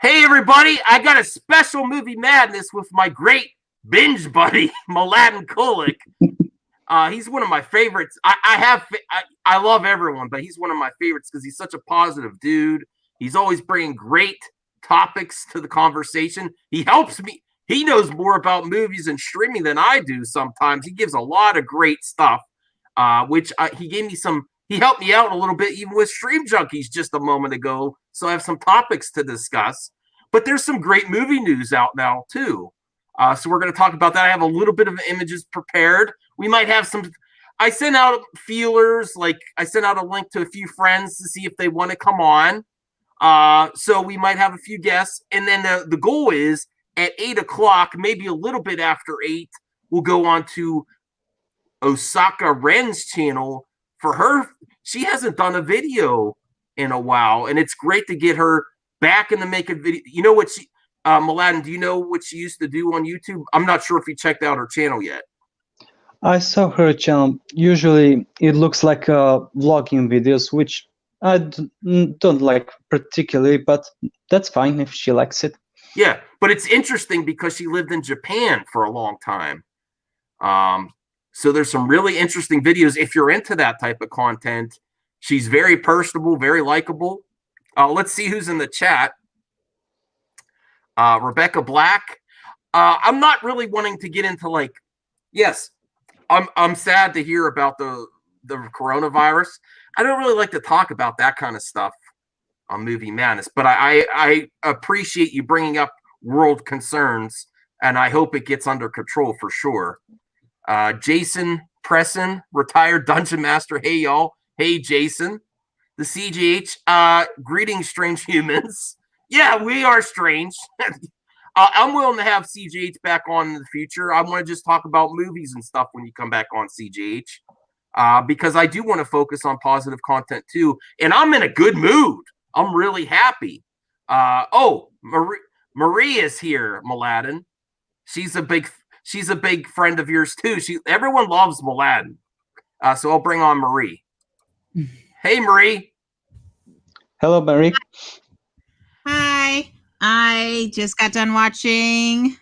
Hey everybody, I got a special movie madness with my great binge buddy, Mladen Kulik. He's one of my favorites. I love everyone, but he's one of my favorites because he's such a positive dude. He's always bringing great topics to the conversation. He helps me. He knows more about movies and streaming than I do sometimes. He gives a lot of great stuff, which he gave me some. He helped me out a little bit even with Stream Junkies just a moment ago. So I have some topics to discuss. But there's some great movie news out now too. So we're going to talk about that. I have a little bit of images prepared. We might have some. I sent out feelers, like I sent out a link to a few friends to see if they want to come on. So we might have a few guests. And then the goal is at 8 o'clock, maybe a little bit after 8, we'll go on to Osaka Ren's channel. For her, she hasn't done a video in a while, and it's great to get her back in the making video. You know what she, Mladen, do you know what she used to do on YouTube? I'm not sure if you checked out her channel yet. I saw her channel. Usually it looks like vlogging videos, which I don't like particularly, but that's fine if she likes it. Yeah, but it's interesting because she lived in Japan for a long time. So there's some really interesting videos. If you're into that type of content, she's very personable, very likable. Let's see who's in the chat. Rebecca Black. I'm not really wanting to get into like, yes, I'm sad to hear about the coronavirus. I don't really like to talk about that kind of stuff on Movie Madness, but I appreciate you bringing up world concerns, and I hope it gets under control for sure. Jason Presson, retired dungeon master. Hey y'all. Hey Jason. The CGH. Greetings, strange humans. Yeah, we are strange. I'm willing to have CGH back on in the future. I want to just talk about movies and stuff when you come back on CGH, because I do want to focus on positive content too. And I'm in a good mood. I'm really happy. Marie is here, Mladen. She's a big friend of yours too. Everyone loves Mladen. So I'll bring on Marie. Hey, Marie. Hello, Marie. Hi. I just got done watching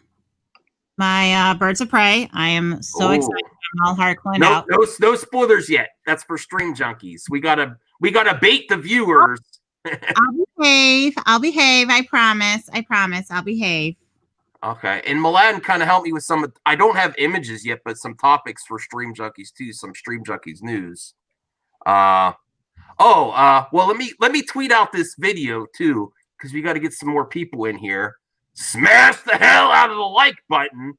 my Birds of Prey. I am so excited. I'm all Harkonnen out. No spoilers yet. That's for Stream Junkies. We gotta bait the viewers. I'll behave. I promise. I'll behave. Okay. And Mladen kind of helped me with some. I don't have images yet, but some topics for Stream Junkies too. Some Stream Junkies news. Well, let me tweet out this video too, because we got to get some more people in here. Smash the hell out of the like button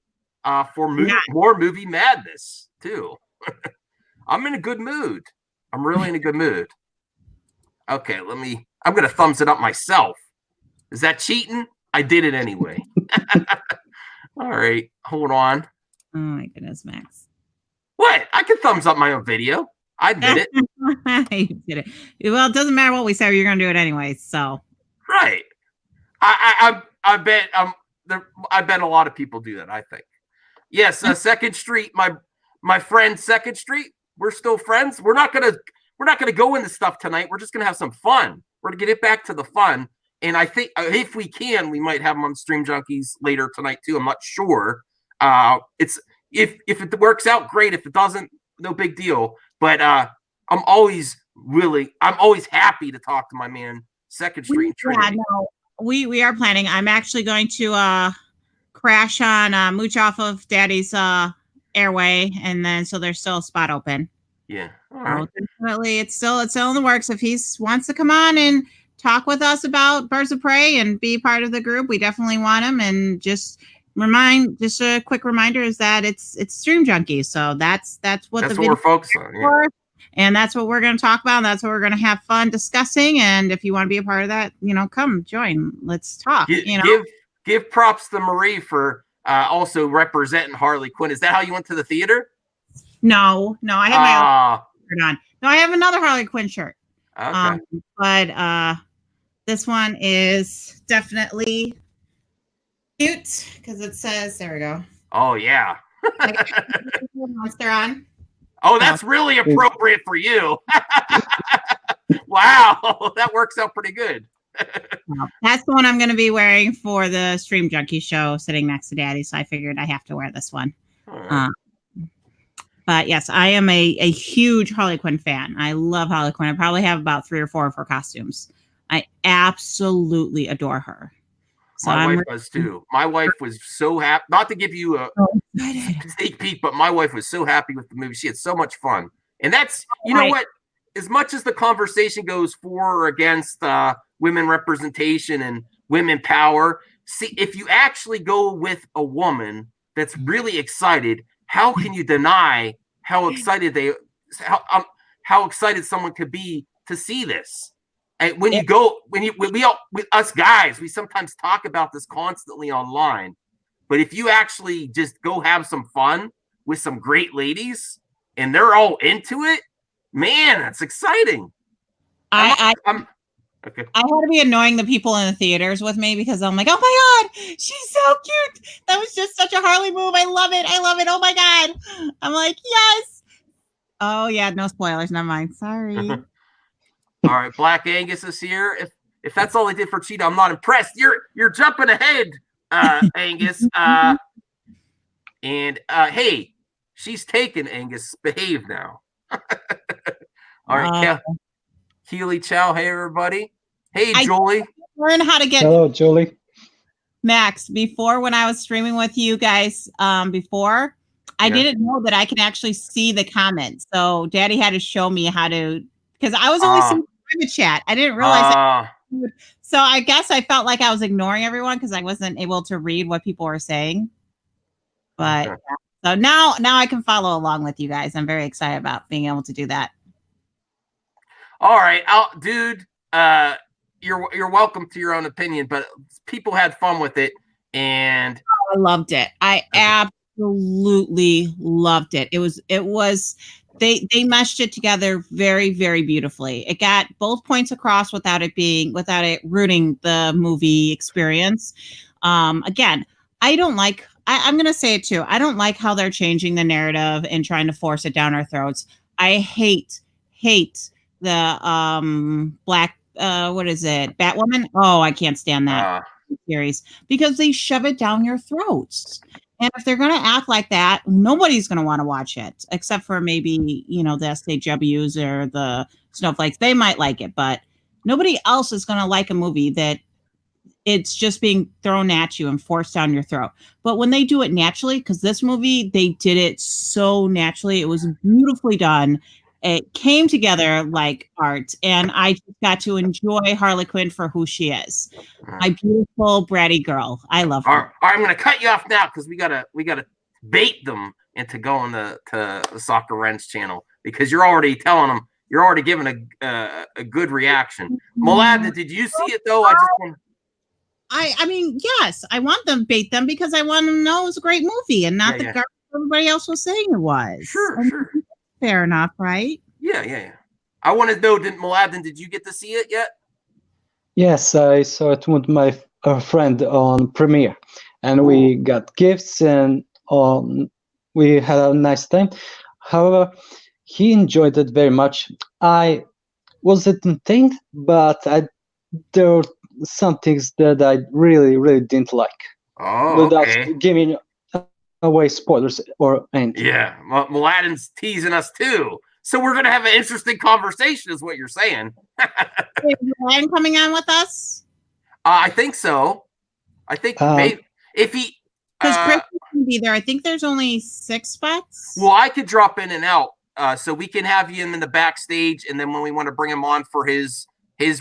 for more movie madness too. I'm in a good mood. I'm really in a good mood. Okay, I'm gonna thumbs it up myself. Is that cheating? I did it anyway. All right, hold on. Oh my goodness, Max. What? I can thumbs up my own video. I did it. You did it. Well, it doesn't matter what we say. You're going to do it anyway. So right. I bet I bet a lot of people do that. I think. Yes, Second Street. My friend Second Street. We're still friends. We're not gonna go into stuff tonight. We're just gonna have some fun. We're gonna get back to the fun. And I think if we can, we might have them on Stream Junkies later tonight too. I'm not sure. It's if it works out, great. If it doesn't, no big deal. But I'm always happy to talk to my man Second Street. Yeah, no, we are planning. I'm actually going to crash on mooch off of Daddy's airway, and then so there's still a spot open. Yeah, all right. So definitely, it's still in the works. If he wants to come on and talk with us about Birds of Prey and be part of the group, we definitely want him. And just a quick reminder is that it's Stream Junkies. So that's what we're focused on. Yeah. And that's what we're going to talk about. And that's what we're going to have fun discussing. And if you want to be a part of that, come join. Let's talk. Give props to Marie for also representing Harley Quinn. Is that how you went to the theater? No, I have my own shirt on. No, I have another Harley Quinn shirt. Okay. But this one is definitely cute because it says, there we go. Oh yeah. Monster on. Oh, that's really appropriate for you. Wow, that works out pretty good. Well, that's the one I'm going to be wearing for the Stream Junkie show, sitting next to Daddy. So I figured I have to wear this one. Right. But yes, I am a huge Harley Quinn fan. I love Harley Quinn. I probably have about 3 or 4 of her costumes. I absolutely adore her. So My wife does too. My wife was so happy. Not to give you a sneak peek, but my wife was so happy with the movie. She had so much fun. And that's, you know what? As much as the conversation goes for or against women representation and women power, see, if you actually go with a woman that's really excited, how can you deny how excited how excited someone could be to see this? And when you go, us guys, we sometimes talk about this constantly online. But if you actually just go have some fun with some great ladies and they're all into it, man, that's exciting. I had to be annoying the people in the theaters with me because I'm like, oh my God, she's so cute. That was just such a Harley move. I love it. Oh my God. I'm like, yes. Oh yeah, no spoilers. Never mind. Sorry. All right, Black Angus is here. If that's all they did for Cheetah, I'm not impressed. You're jumping ahead, Angus. And hey, she's taken, Angus. Behave now. All right, Keely Chow. Hey, everybody. Hey, Jolie. Learn how to get. Hello, Jolie. Max, before when I was streaming with you guys, I didn't know that I can actually see the comments. So Daddy had to show me how to, because I was only seeing the chat. I didn't realize. So I guess I felt like I was ignoring everyone because I wasn't able to read what people were saying. But so now I can follow along with you guys. I'm very excited about being able to do that. All right, dude. You're welcome to your own opinion, but people had fun with it, and I loved it. I absolutely loved it. It was they meshed it together very, very beautifully. It got both points across without it ruining the movie experience. Again, I don't like. I'm going to say it too. I don't like how they're changing the narrative and trying to force it down our throats. I hate the black. What is it? Batwoman? Oh, I can't stand that series because they shove it down your throats. And if they're going to act like that, nobody's going to want to watch it, except for maybe, the SJWs or the snowflakes. They might like it, but nobody else is going to like a movie that it's just being thrown at you and forced down your throat. But when they do it naturally, because this movie, they did it so naturally. It was beautifully done. It came together like art, and I just got to enjoy Harley Quinn for who she is. My beautiful bratty girl. I love her. All right, I'm going to cut you off now because we gotta bait them into going to the Soccer Wrench channel because you're already telling them. You're already giving a good reaction. Mladen, did you see it though? I mean, yes, I want them to bait them because I want them to know it was a great movie and not the garbage everybody else was saying it was. Sure. Fair enough, right? Yeah. I want to know, Mladen, did you get to see it yet? Yes, I saw it with my friend on Premiere, and we got gifts and we had a nice time. However, he enjoyed it very much. I was entertained, but there were some things that I really, really didn't like. Oh, without giving away spoilers or anything. Yeah, Mladen's teasing us too. So we're going to have an interesting conversation is what you're saying. Is Mladen coming on with us? I think so. I think maybe if he... Because Chris can be there. I think there's only 6 spots. Well, I could drop in and out. So we can have him in the backstage, and then when we want to bring him on for his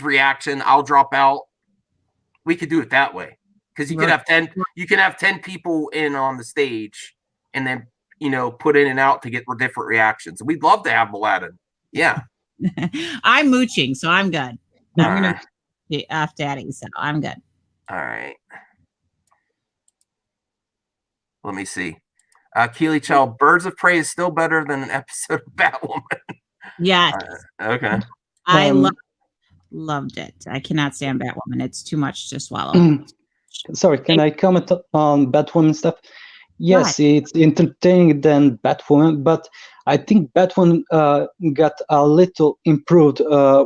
reaction, I'll drop out. We could do it that way. Because you can have 10 people in on the stage and then, put in and out to get different reactions. We'd love to have Mladen. Yeah. I'm mooching, so I'm good. I'm going to be off Daddy, so I'm good. All right. Let me see. Keely Chow, Birds of Prey is still better than an episode of Batwoman. Yes. Okay. I loved it. I cannot stand Batwoman. It's too much to swallow. Sorry, can I comment on Batwoman stuff? Yes, it's entertaining than Batwoman, but I think Batwoman got a little improved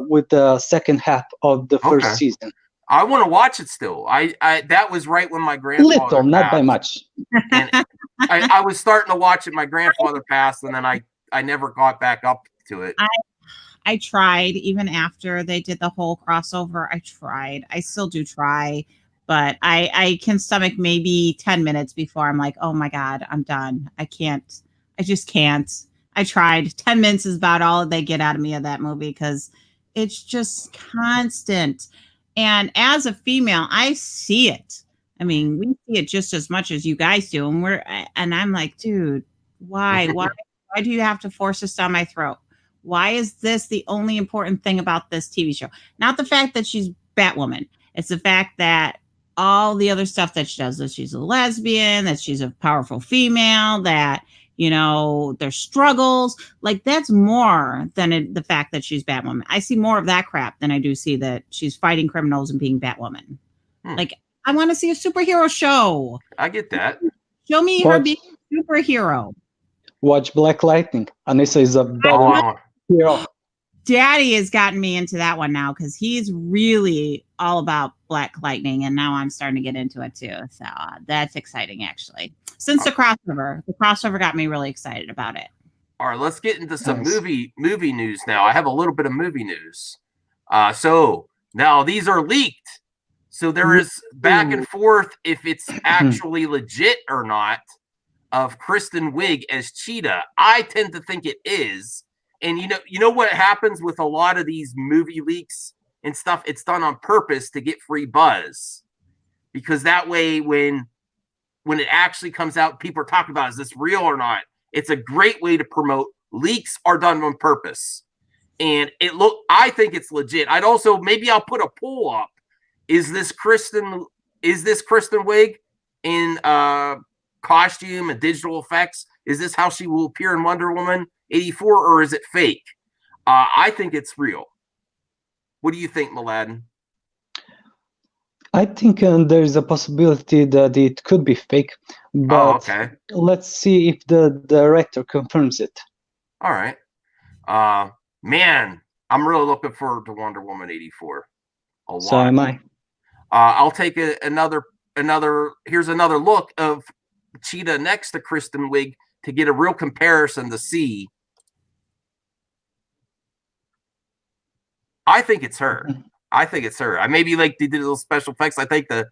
with the second half of the first season. I want to watch it still. I that was right when my grandfather Little, not by passed. much. And I was starting to watch it. My grandfather passed, and then I never got back up to it. I tried even after they did the whole crossover. I tried. I still do try, but I can stomach maybe 10 minutes before I'm like, oh my God, I'm done. I can't. I just can't. I tried. 10 minutes is about all they get out of me of that movie because it's just constant. And as a female, I see it. I mean, we see it just as much as you guys do. And I'm like, dude, why? Why do you have to force this down my throat? Why is this the only important thing about this TV show? Not the fact that she's Batwoman. It's the fact that all the other stuff that she does, that she's a lesbian, that she's a powerful female, that, there's struggles. Like, that's more than the fact that she's Batwoman. I see more of that crap than I do see that she's fighting criminals and being Batwoman. Like, I want to see a superhero show. I get that. Show me her being a superhero. Watch Black Lightning. Anissa is a better hero. Daddy has gotten me into that one now because he's really all about Black Lightning, and now I'm starting to get into it too. So that's exciting, actually. Since the crossover got me really excited about it. All right, let's get into some movie news now. I have a little bit of movie news. So now these are leaked. So there is back and forth if it's actually legit or not of Kristen Wiig as Cheetah. I tend to think it is. And you know what happens with a lot of these movie leaks and stuff? It's done on purpose to get free buzz, because that way when it actually comes out, people are talking about, is this real or not? It's a great way to promote. Leaks are done on purpose, and I think it's legit. Maybe I'll put a poll up. Is this Kristen Wiig in costume and digital effects? Is this how she will appear in Wonder Woman 84, or is it fake? I think it's real. What do you think, Mladen? I think there's a possibility that it could be fake, but let's see if the director confirms it. All right. Man, I'm really looking forward to Wonder Woman 84. A lot. So am I. I'll take another. Here's another look of Cheetah next to Kristen Wiig to get a real comparison to see. I think it's her. I maybe like they did little special effects. I think the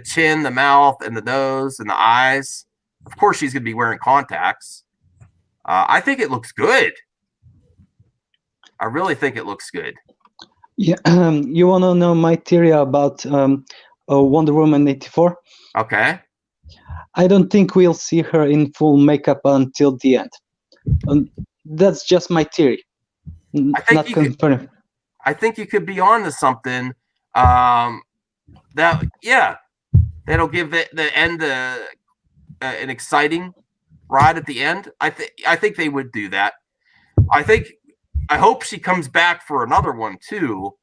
chin, the mouth, and the nose and the eyes. Of course, she's gonna be wearing contacts. I think it looks good. I really think it looks good. Yeah. You want to know my theory about Wonder Woman 84? Okay. I don't think we'll see her in full makeup until the end. That's just my theory. Not confirmed. I think you could be on to something. That'll give the end an exciting ride at the end. I think they would do that. I hope she comes back for another one too.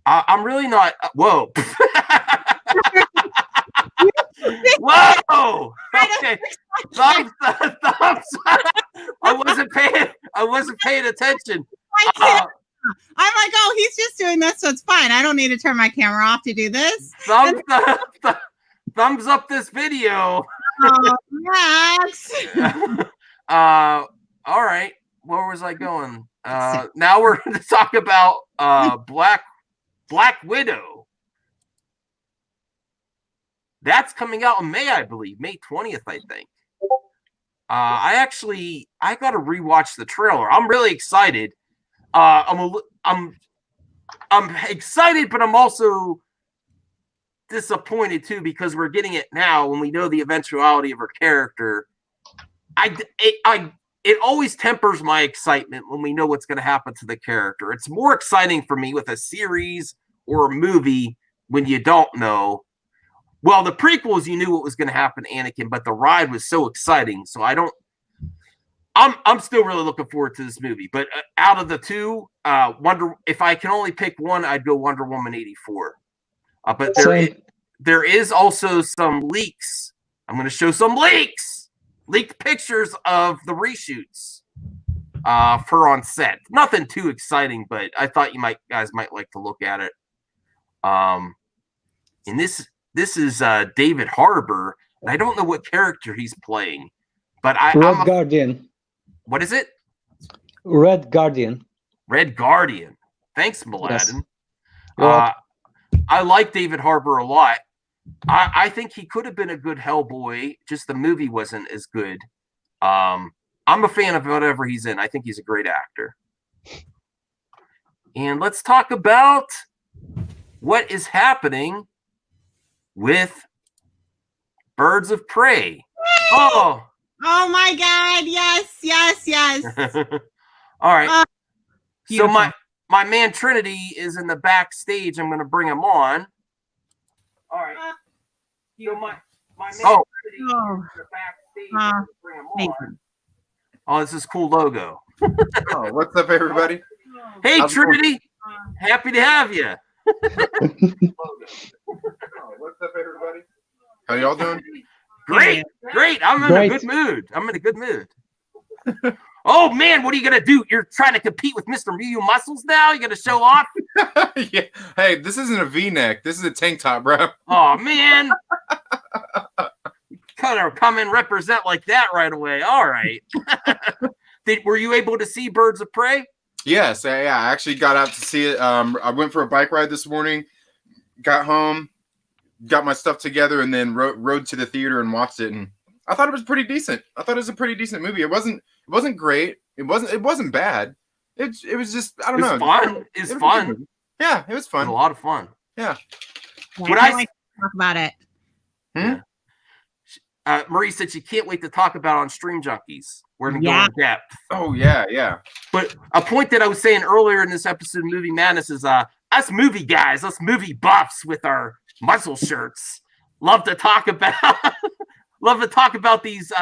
I'm really not. Whoa. Whoa. Okay. Thumbs. I wasn't paying attention. I'm like, oh, he's just doing this, so it's fine. I don't need to turn my camera off to do this. Thumbs up this video. Oh, Max. All right. Where was I going? Now we're going to talk about Black Widow. That's coming out in May, I believe. May 20th, I think. I got to rewatch the trailer. I'm really excited. I'm excited, but I'm also disappointed too, because we're getting it now when we know the eventuality of her character. It always tempers my excitement when we know what's going to happen to the character. It's more exciting for me with a series or a movie when you don't know. Well, the prequels, you knew what was going to happen to Anakin, but the ride was so exciting. So I'm still really looking forward to this movie. But out of the two, if I can only pick one, I'd go Wonder Woman 84. But there is also some leaks. I'm going to show some leaked pictures of the reshoots for on set. Nothing too exciting, but I thought you guys might like to look at it. and this is David Harbour, and I don't know what character he's playing, but Red Guardian. What is it? Red Guardian. Red Guardian. Thanks, Mladen. Yes. I like David Harbour a lot. I think he could have been a good Hellboy, just the movie wasn't as good. I'm a fan of whatever he's in. I think he's a great actor. And let's talk about what is happening with Birds of Prey. Oh my God. Yes. All right. So Beautiful. my man Trinity is in the backstage. I'm going to bring him on. All right. So my man Trinity is in the backstage. I'm going to bring him on. Oh, this is cool logo. Oh, what's up, everybody? Hey, How's it Trinity. Happy to have you. Oh, what's up, everybody? How y'all doing? Great. I'm in a good mood. Oh man, what are you gonna do? You're trying to compete with Mr. Mew Muscles now? You gonna show off? Yeah. Hey, this isn't a V-neck. This is a tank top, bro. Oh man. Come and represent like that right away. All right. Were you able to see Birds of Prey? Yes, I actually got out to see it. I went for a bike ride this morning, got home, got my stuff together, and then rode to the theater and watched it. And I thought it was pretty decent. I thought it was a pretty decent movie. It wasn't great. It wasn't bad. It was just, I don't know. Fun. It's fun. Yeah, it was fun. It was a lot of fun. Yeah. What I like to talk about it. Marie said she can't wait to talk about on Stream Junkies. We're going to go in depth. Oh, yeah. But a point that I was saying earlier in this episode of Movie Madness is us movie guys, us movie buffs with our muscle shirts, love to talk about these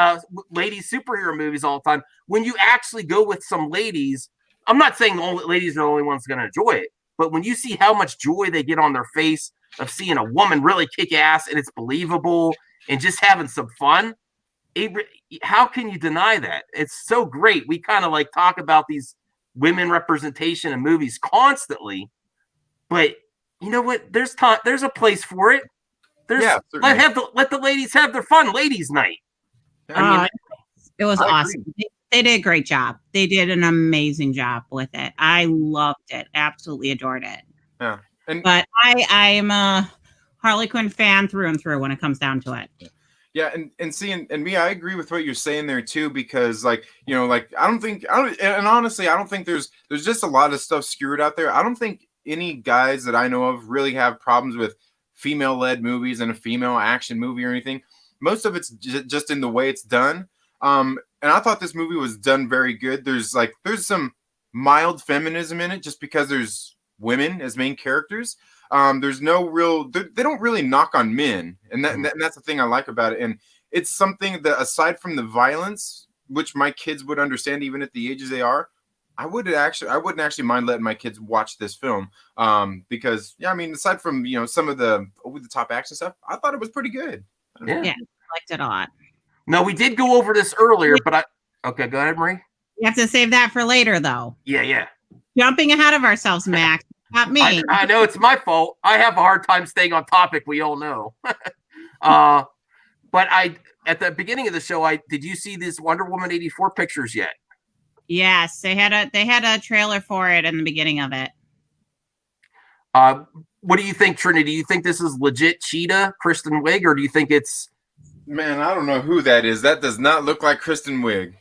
ladies superhero movies all the time. When you actually go with some ladies, I'm not saying all ladies are the only ones going to enjoy it, but when you see how much joy they get on their face of seeing a woman really kick ass and it's believable and just having some fun, how can you deny that? It's so great. We kind of like talk about these women representation in movies constantly, but you know what? There's a place for it. Let the ladies have their fun. Ladies' night. It was awesome. They did a great job. They did an amazing job with it. I loved it. Absolutely adored it. Yeah. But I am a Harley Quinn fan through and through when it comes down to it. Yeah, and me, I agree with what you're saying there too, because honestly, I don't think there's just a lot of stuff skewed out there. I don't think any guys that I know of really have problems with female-led movies and a female action movie or anything. Most of it's just in the way it's done. And I thought this movie was done very good. There's some mild feminism in it just because there's women as main characters. There's no real, they don't really knock on men. And that's the thing I like about it. And it's something that, aside from the violence, which my kids would understand even at the ages they are, I wouldn't actually mind letting my kids watch this film. Because aside from, some of the over the top action stuff, I thought it was pretty good. Yeah, I liked it a lot. No, we did go over this earlier, but okay, go ahead, Marie. You have to save that for later, though. Yeah. Jumping ahead of ourselves, Max. Not me. I know it's my fault. I have a hard time staying on topic. We all know. But at the beginning of the show, did you see these Wonder Woman 84 pictures yet? Yes, they had a trailer for it in the beginning of it. What do you think, Trinity? Do you think this is legit Cheetah, Kristen Wiig, or do you think it's? Man, I don't know who that is. That does not look like Kristen Wiig.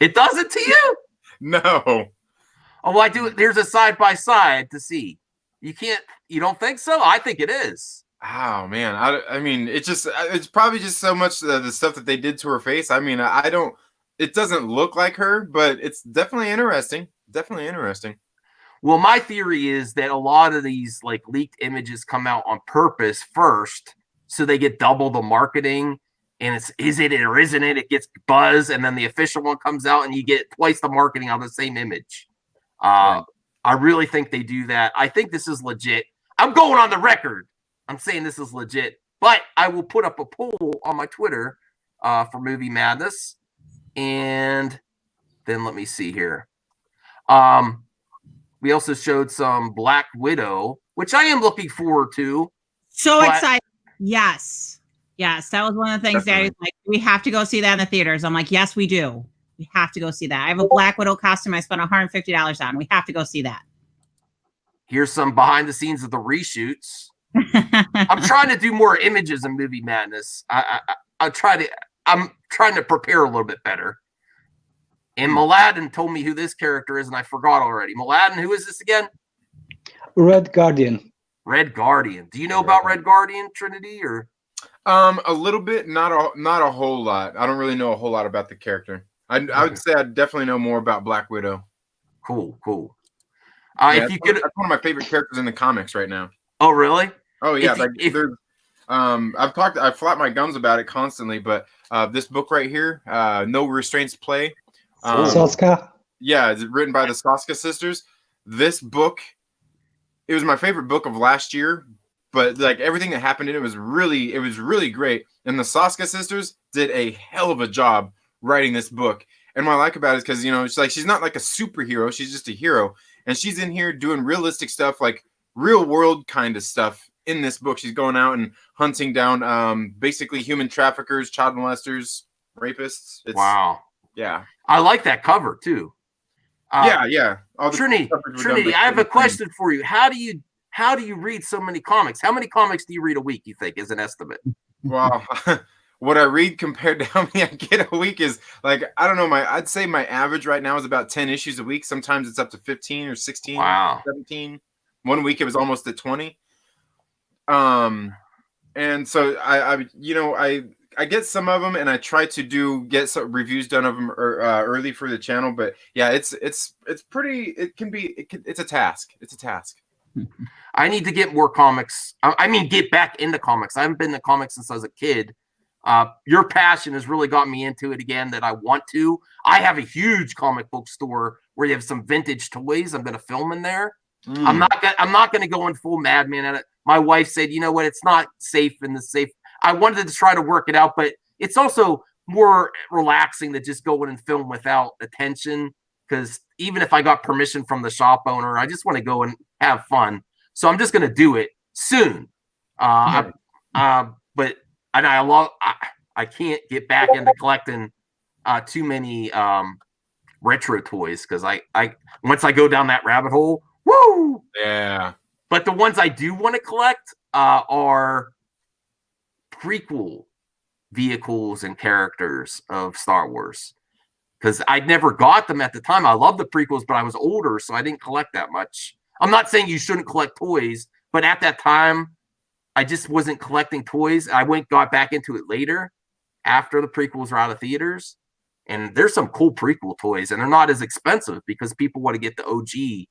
It doesn't to you? No. Oh, I do. There's a side by side to see. You don't think so? I think it is. Oh man, I mean, it's probably just so much the stuff that they did to her face. I mean, it doesn't look like her, but it's definitely interesting. Well, my theory is that a lot of these leaked images come out on purpose first, so they get double the marketing. And is it or isn't it? It gets buzz, and then the official one comes out, and you get twice the marketing on the same image. I really think they do that. I think this is legit. I'm going on the record. I'm saying this is legit, but I will put up a poll on my Twitter for Movie Madness, and then let me see here. We also showed some Black Widow, which I am looking forward to. So But- excited. Yes. Yes. That was one of the things Definitely. that like, we have to go see that in the theaters. I'm like, yes, we do. We have to go see that. I have a Black Widow costume I spent $150 on. We have to go see that. Here's some behind the scenes of the reshoots. I'm trying to do more images in Movie Madness. I'm trying to prepare a little bit better. And Mladen told me who this character is, and I forgot already. Mladen, who is this again? Red Guardian. Red Guardian. Do you know about Red Guardian, Trinity? Or A little bit, not a whole lot. I don't really know a whole lot about the character. I would say I definitely know more about Black Widow. cool. Yeah, If you could, that's one of my favorite characters in the comics right now. oh really? Oh yeah, If- I've flapped my gums about it constantly, but this book right here, No Restraints Play. Soska. Yeah, it's written by the Soska sisters. This book, it was my favorite book of last year, but like everything that happened in it was really great. And the Soska sisters did a hell of a job writing this book. And what I like about it is because it's like she's not like a superhero, she's just a hero, and she's in here doing realistic stuff, like real world kind of stuff in this book. She's going out and hunting down basically human traffickers, child molesters, rapists. Wow. Yeah. I like that cover too. Yeah. All the Trinity, covers were done by I have a Kevin question for you. How do you read so many comics? How many comics do you read a week, you think, is an estimate? Well, what I read compared to how many I get a week is like, I don't know, I'd say my average right now is about 10 issues a week. Sometimes it's up to 15 or 16, Wow. 17. One week it was almost at 20. And so I get some of them, and I try to get some reviews done of them early for the channel. But yeah, it's pretty. It's a task. It's a task. I need to get more comics. I mean, get back into comics. I haven't been to comics since I was a kid. Your passion has really got me into it again, that I want to. I have a huge comic book store where you have some vintage toys. I'm going to film in there. I'm not going to go in full madman at it. My wife said, you know what? It's not safe in the safe. I wanted to try to work it out, but it's also more relaxing to just go in and film without attention. Because even if I got permission from the shop owner, I just want to go and have fun. So I'm just going to do it soon. But I can't get back into collecting too many retro toys, because I once I go down that rabbit hole, woo! Yeah. But the ones I do want to collect are prequel vehicles and characters of Star Wars, because I never got them at the time. I love the prequels, but I was older, so I didn't collect that much. I'm not saying you shouldn't collect toys, but at that time, I just wasn't collecting toys. I got back into it later, after the prequels were out of theaters. And there's some cool prequel toys, and they're not as expensive because people want to get the OG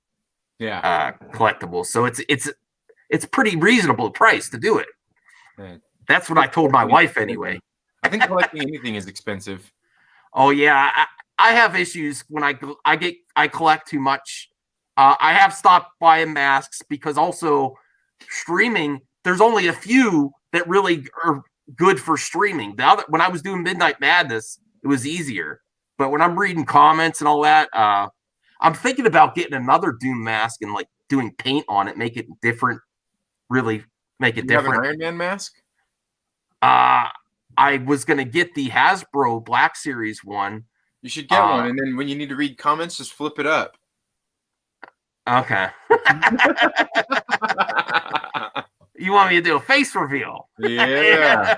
collectibles. So it's pretty reasonable price to do it. Yeah. That's what I told my wife anyway. I think collecting anything is expensive. Oh yeah, I have issues when I collect too much. I have stopped buying masks because also streaming, there's only a few that really are good for streaming. When I was doing Midnight Madness, it was easier. But when I'm reading comments and all that, I'm thinking about getting another Doom mask and like doing paint on it, make it different, really make it different. You have an Iron Man mask? I was going to get the Hasbro Black Series one. You should get one, and then when you need to read comments, just flip it up. Okay. You want me to do a face reveal? Yeah.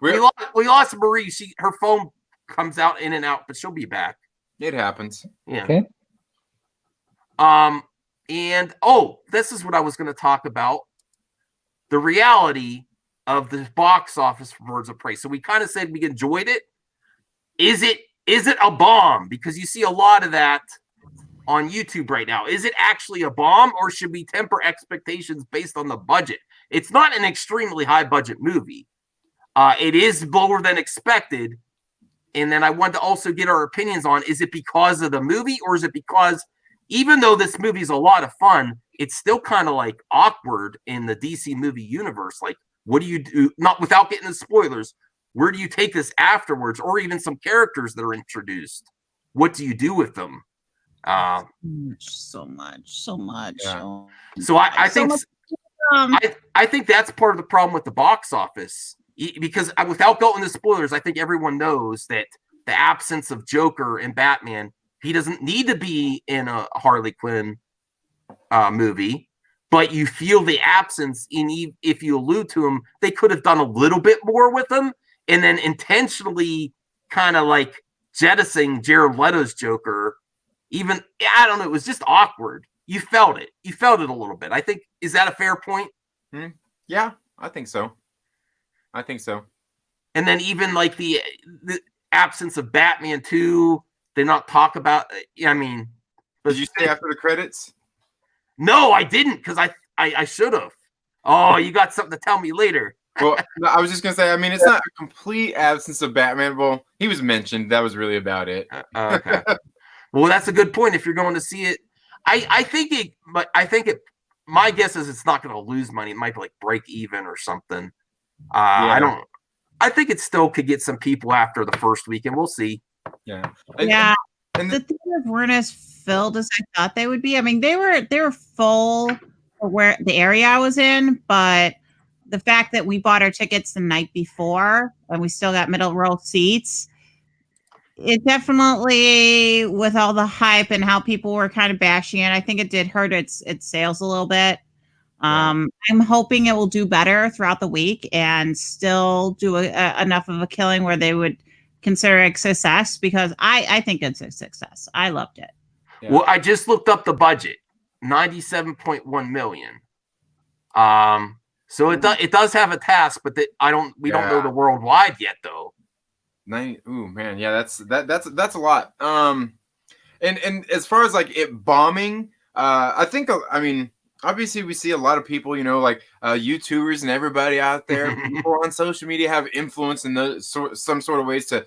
We lost Marie. Her phone comes out in and out, but she'll be back. It happens. Yeah. Okay. And this is what I was going to talk about. The reality of the box office for Birds of Prey. So we kind of said we enjoyed it. Is it a bomb? Because you see a lot of that on YouTube right now. Is it actually a bomb, or should we temper expectations based on the budget? It's not an extremely high budget movie. It is lower than expected. And then I want to also get our opinions on, is it because of the movie, or is it because even though this movie is a lot of fun, it's still kind of like awkward in the DC movie universe? Like, what do you do? Not without getting the spoilers, where do you take this afterwards? Or even some characters that are introduced, what do you do with them? So much. Yeah. So I think I think that's part of the problem with the box office because without going into spoilers, I think everyone knows that the absence of Joker and Batman, he doesn't need to be in a Harley Quinn movie, but you feel the absence if you allude to him, they could have done a little bit more with him and then intentionally kind of like jettisoning Jared Leto's Joker. Even, I don't know, it was just awkward. You felt it. You felt it a little bit. I think, is that a fair point? Yeah, I think so. And then even like the absence of Batman 2, they not talk about, I mean. Did you say after the credits? No, I didn't, because I should have. Oh, you got something to tell me later. Well, I was just going to say, I mean, it's not a complete absence of Batman. Well, he was mentioned. That was really about it. Okay. Well, that's a good point. If you're going to see it, I think it. My guess is it's not going to lose money. It might like break even or something. I think it still could get some people after the first weekend. We'll see. Yeah. And the theaters weren't as filled as I thought they would be. I mean, they were full for where the area I was in, but the fact that we bought our tickets the night before and we still got middle row seats. It definitely, with all the hype and how people were kind of bashing it, I think it did hurt its sales a little bit. I'm hoping it will do better throughout the week and still do enough of a killing where they would consider it a success, because I think it's a success. I loved it. Yeah. Well, I just looked up the budget, $97.1 million. So it does have a task, but we don't know the worldwide yet though. Ooh, man, yeah, that's a lot. And as far as like it bombing, I think, I mean, obviously we see a lot of people, like YouTubers and everybody out there, people on social media have influence in some sort of ways to,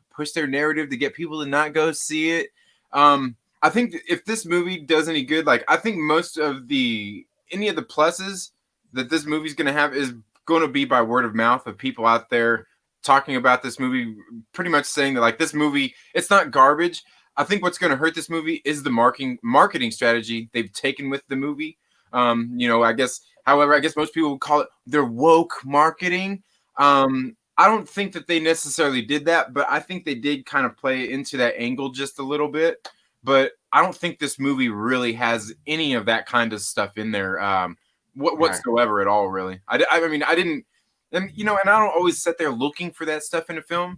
push their narrative to get people to not go see it. I think if this movie does any good, like I think most of any of the pluses that this movie's going to have is going to be by word of mouth of people out there talking about this movie, pretty much saying that like this movie, it's not garbage. I think what's going to hurt this movie is the marketing strategy they've taken with the movie. I guess most people would call it their woke marketing. I don't think that they necessarily did that, but I think they did kind of play into that angle just a little bit. But I don't think this movie really has any of that kind of stuff in there whatsoever at all, really. I mean, I didn't, and and I don't always sit there looking for that stuff in a film,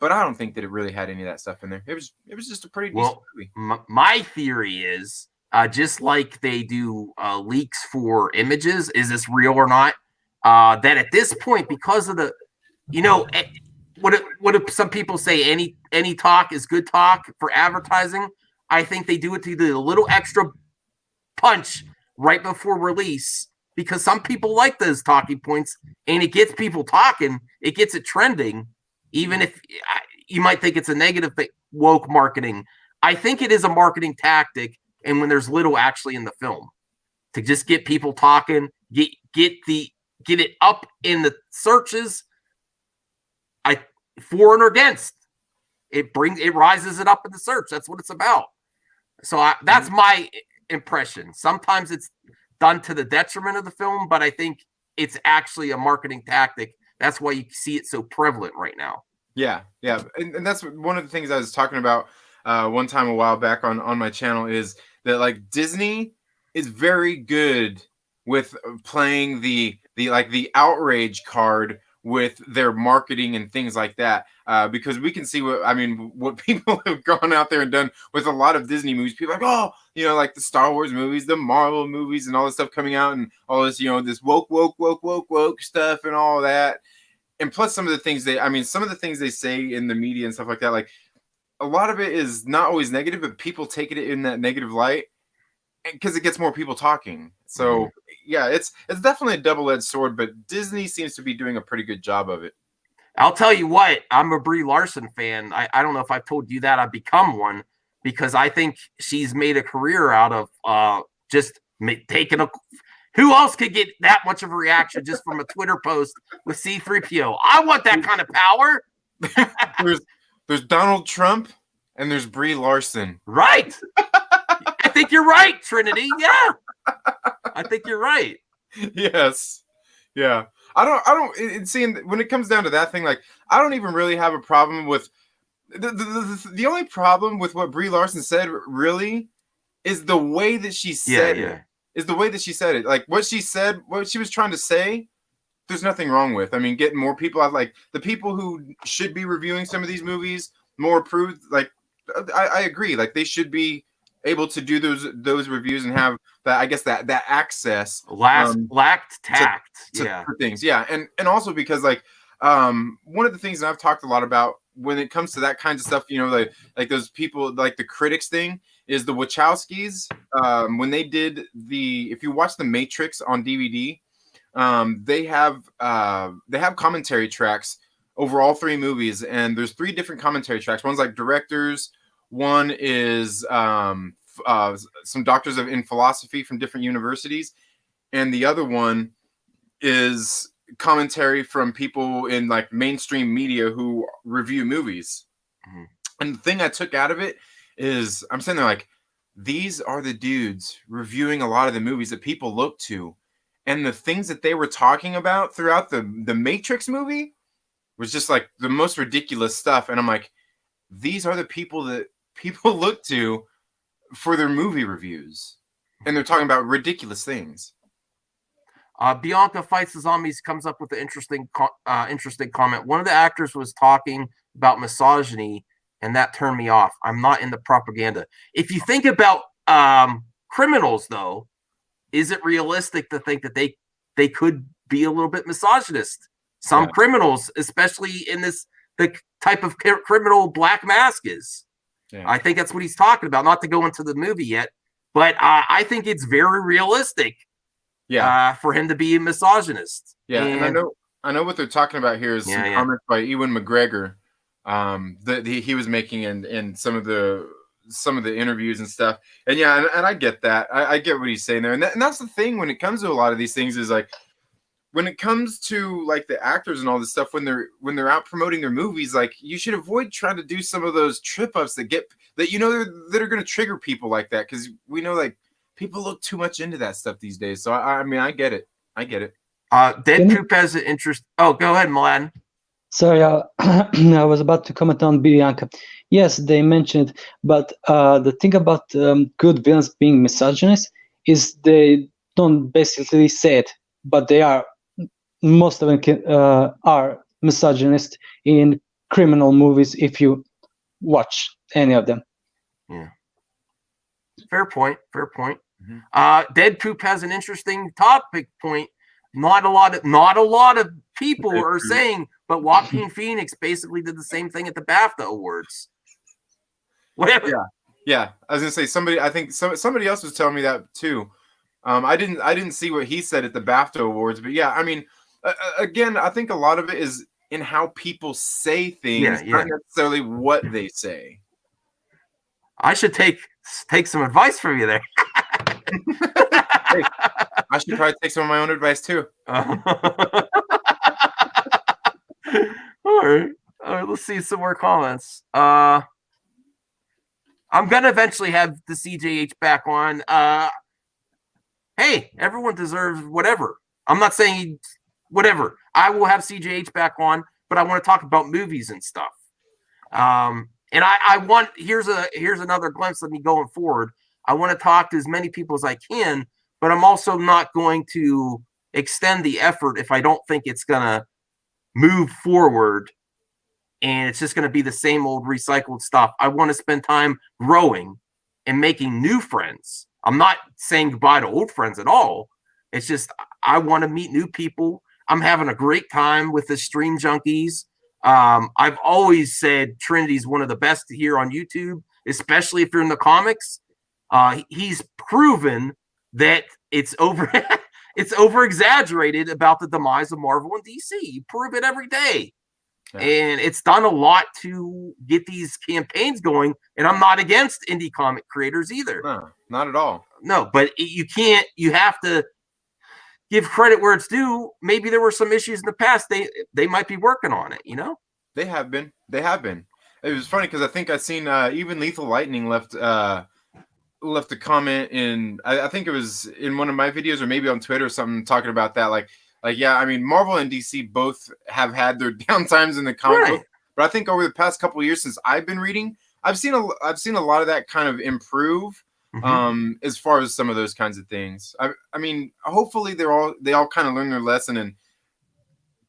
but I don't think that it really had any of that stuff in there. It was just a pretty decent movie. My theory is just like they do leaks for images, is this real or not? That at this point, because of the, what some people say, any talk is good talk for advertising. I think they do it to do a little extra punch right before release, because some people like those talking points and it gets people talking, it gets it trending, even if you might think it's a negative thing, woke marketing. I think it is a marketing tactic, and when there's little actually in the film, to just get people talking, get it up in the searches, for and against. It rises it up in the search. That's what it's about. So that's my impression. Sometimes it's done to the detriment of the film, but I think it's actually a marketing tactic. That's why you see it so prevalent right now. Yeah. And that's one of the things I was talking about one time a while back on my channel, is that like Disney is very good with playing the outrage card with their marketing and things like that, because we can see what people have gone out there and done with a lot of Disney movies. People are like, like the Star Wars movies, the Marvel movies, and all this stuff coming out, and all this, this woke stuff and all that. And plus some of the things they say in the media and stuff like that, like a lot of it is not always negative, but people take it in that negative light because it gets more people talking. So yeah, it's definitely a double-edged sword, but Disney seems to be doing a pretty good job of it. I'll tell you what, I'm a Brie Larson fan. I don't know if I've told you that. I've become one, because I think she's made a career out of just taking a. Who else could get that much of a reaction just from a Twitter post with C-3PO? I want that kind of power. There's Donald Trump and there's Brie Larson. Right. I think you're right, Trinity. Yeah. I think you're right. Yes. Yeah. Seeing when it comes down to that thing, like, I don't even really have a problem with the only problem with what Brie Larson said really is the way that she said it. Is the way that she said it. Like, what she said, what she was trying to say, there's nothing wrong with. I mean, getting more people out, like the people who should be reviewing some of these movies more approved. Like, I agree. Like, they should be able to do those reviews and have that. I guess that access. Lacked tact. For things. Yeah, and also because like one of the things that I've talked a lot about when it comes to that kinds of stuff, you know, like those people, like the critics thing, is the Wachowskis. When they did if you watch The Matrix on DVD. They have commentary tracks over all three movies, and there's 3 different commentary tracks. One's like directors, one is some doctors in philosophy from different universities, and the other one is commentary from people in like mainstream media who review movies. Mm-hmm. And the thing I took out of it is I'm sitting there like, these are the dudes reviewing a lot of the movies that people look to. And the things that they were talking about throughout the Matrix movie was just like the most ridiculous stuff. And I'm like, these are the people that people look to for their movie reviews. And they're talking about ridiculous things. Bianca Fights the Zombies comes up with an interesting comment. One of the actors was talking about misogyny, and that turned me off. I'm not into propaganda. If you think about criminals, though, is it realistic to think that they could be a little bit misogynist? Some criminals, especially in the type of criminal Black Mask is. Yeah. I think that's what he's talking about. Not to go into the movie yet, but I think it's very realistic. Yeah, for him to be a misogynist. Yeah, and I know what they're talking about here is some comments by Ewan McGregor that he was making in some of the interviews and stuff. And and I get that. I get what he's saying there. And that's the thing when it comes to a lot of these things is like when it comes to like the actors and all this stuff when they're out promoting their movies, like you should avoid trying to do some of those trip ups that are going to trigger people like that, because we know like people look too much into that stuff these days. So I mean, I get it. Dead Troop has an interest. Oh, go ahead, Milan. Sorry, I was about to comment on Bianca. Yes, they mentioned, but the thing about good villains being misogynist is they don't basically say it, but they are. Most of them are misogynist in criminal movies if you watch any of them. Yeah. Fair point. Mm-hmm. Dead Poop has an interesting topic point. Not a lot of people are saying, but Joaquin Phoenix basically did the same thing at the BAFTA Awards. Whatever. Yeah. I was gonna say somebody else was telling me that too. I didn't see what he said at the BAFTA Awards, but yeah, I mean, again, I think a lot of it is in how people say things, not necessarily what they say. I should take some advice from you there. Hey, I should probably take some of my own advice too. All right, let's see some more comments. I'm gonna eventually have the CJH back on. Hey, everyone deserves whatever. I'm not saying whatever. I will have CJH back on, but I want to talk about movies and stuff. And I want here's another glimpse of me going forward. I want to talk to as many people as I can, but I'm also not going to extend the effort if I don't think it's gonna move forward and it's just gonna be the same old recycled stuff. I want to spend time growing and making new friends. I'm not saying goodbye to old friends at all. It's just I want to meet new people. I'm having a great time with the Stream Junkies. I've always said Trinity's one of the best here on YouTube, especially if you're in the comics. He's proven that it's over exaggerated about the demise of Marvel and DC. You prove it every day. Yeah. And it's done a lot to get these campaigns going. And I'm not against indie comic creators either. No, not at all. No, but you have to give credit where it's due. Maybe there were some issues in the past. They might be working on it, you know? They have been. It was funny because I think I've seen even Lethal Lightning left left a comment in I think it was in one of my videos or maybe on Twitter or something talking about that. Like yeah, I mean Marvel and DC both have had their downtimes in the comic book, but I think over the past couple of years since I've been reading, I've seen a lot of that kind of improve. As far as some of those kinds of things. I mean, hopefully they all kind of learn their lesson and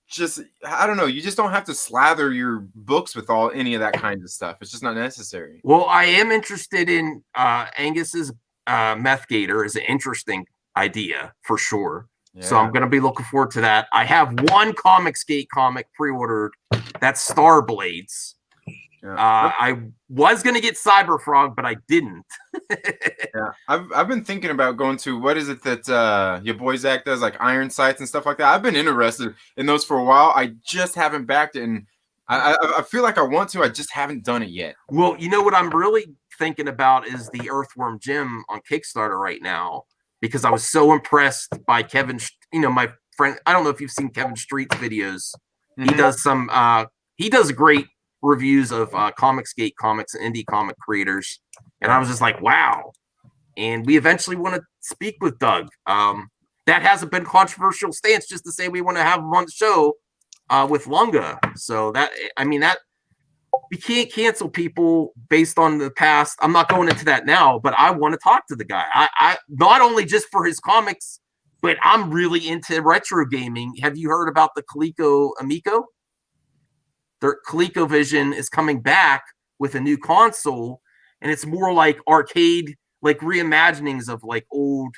just I don't know, you just don't have to slather your books with any of that kind of stuff. It's just not necessary. Well, I am interested in Angus's Meth Gator is an interesting idea for sure. Yeah. So I'm going to be looking forward to that. I have one Comicsgate comic pre-ordered. That's Star Blades. Yeah. I was going to get Cyberfrog, but I didn't. Yeah, I've been thinking about going to, what is it that your boy Zach does, like Iron Sights and stuff like that. I've been interested in those for a while. I just haven't backed it, and I feel like I want to. I just haven't done it yet. Well, you know what I'm really thinking about is the Earthworm Jim on Kickstarter right now, because I was so impressed by Kevin, my friend. I don't know if you've seen Kevin Street's videos. Mm-hmm. He does great reviews of Comicsgate comics and indie comic creators. And I was just like, wow. And we eventually want to speak with Doug. That hasn't been a controversial stance, just to say we want to have him on the show with Lunga. So that we can't cancel people based on the past. I'm not going into that now, but I want to talk to the guy. I not only just for his comics, but I'm really into retro gaming. Have you heard about the Coleco Amico? Their ColecoVision is coming back with a new console, and it's more like arcade, like reimaginings of like old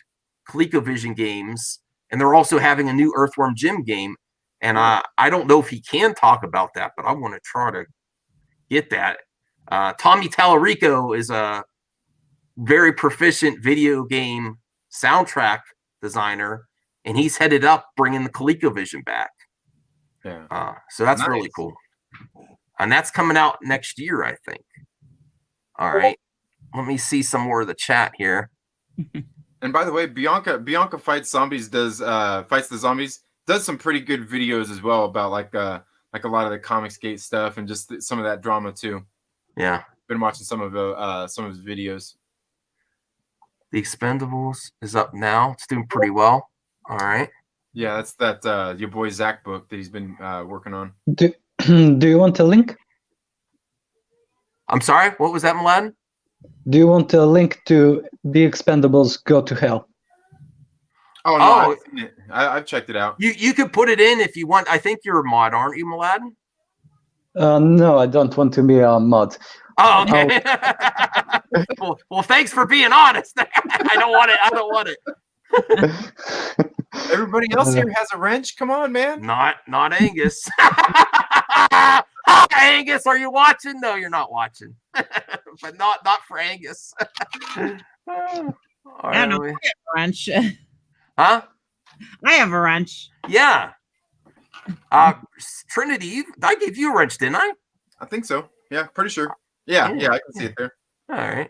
ColecoVision games. And they're also having a new Earthworm Jim game. And I don't know if he can talk about that, but I want to try to get that. Tommy Tallarico is a very proficient video game soundtrack designer, and he's headed up bringing the ColecoVision back. Yeah. So that's really cool. And that's coming out next year, I think. All right. Let me see some more of the chat here. And by the way, Bianca Fights Zombies does some pretty good videos as well about like a lot of the Comicsgate stuff and just some of that drama too. Yeah. Been watching some of his videos. The Expendables is up now. It's doing pretty well. All right. Yeah, that's that your boy Zach book that he's been working on. Do you want a link? I'm sorry, what was that, Mladen? Do you want a link to The Expendables Go to Hell? Oh no, I've checked it out. You could put it in if you want. I think you're a mod, aren't you, Mladen? No, I don't want to be a mod. Oh, okay. well, thanks for being honest. I don't want it. Everybody else here has a wrench. Come on, man. Not Angus. Angus, are you watching? No, you're not watching. But not for Angus. I don't know. I have a wrench. Huh? I have a wrench. Yeah. Trinity, I gave you a wrench, didn't I? I think so. Yeah, pretty sure. Yeah, I can see it there. All right.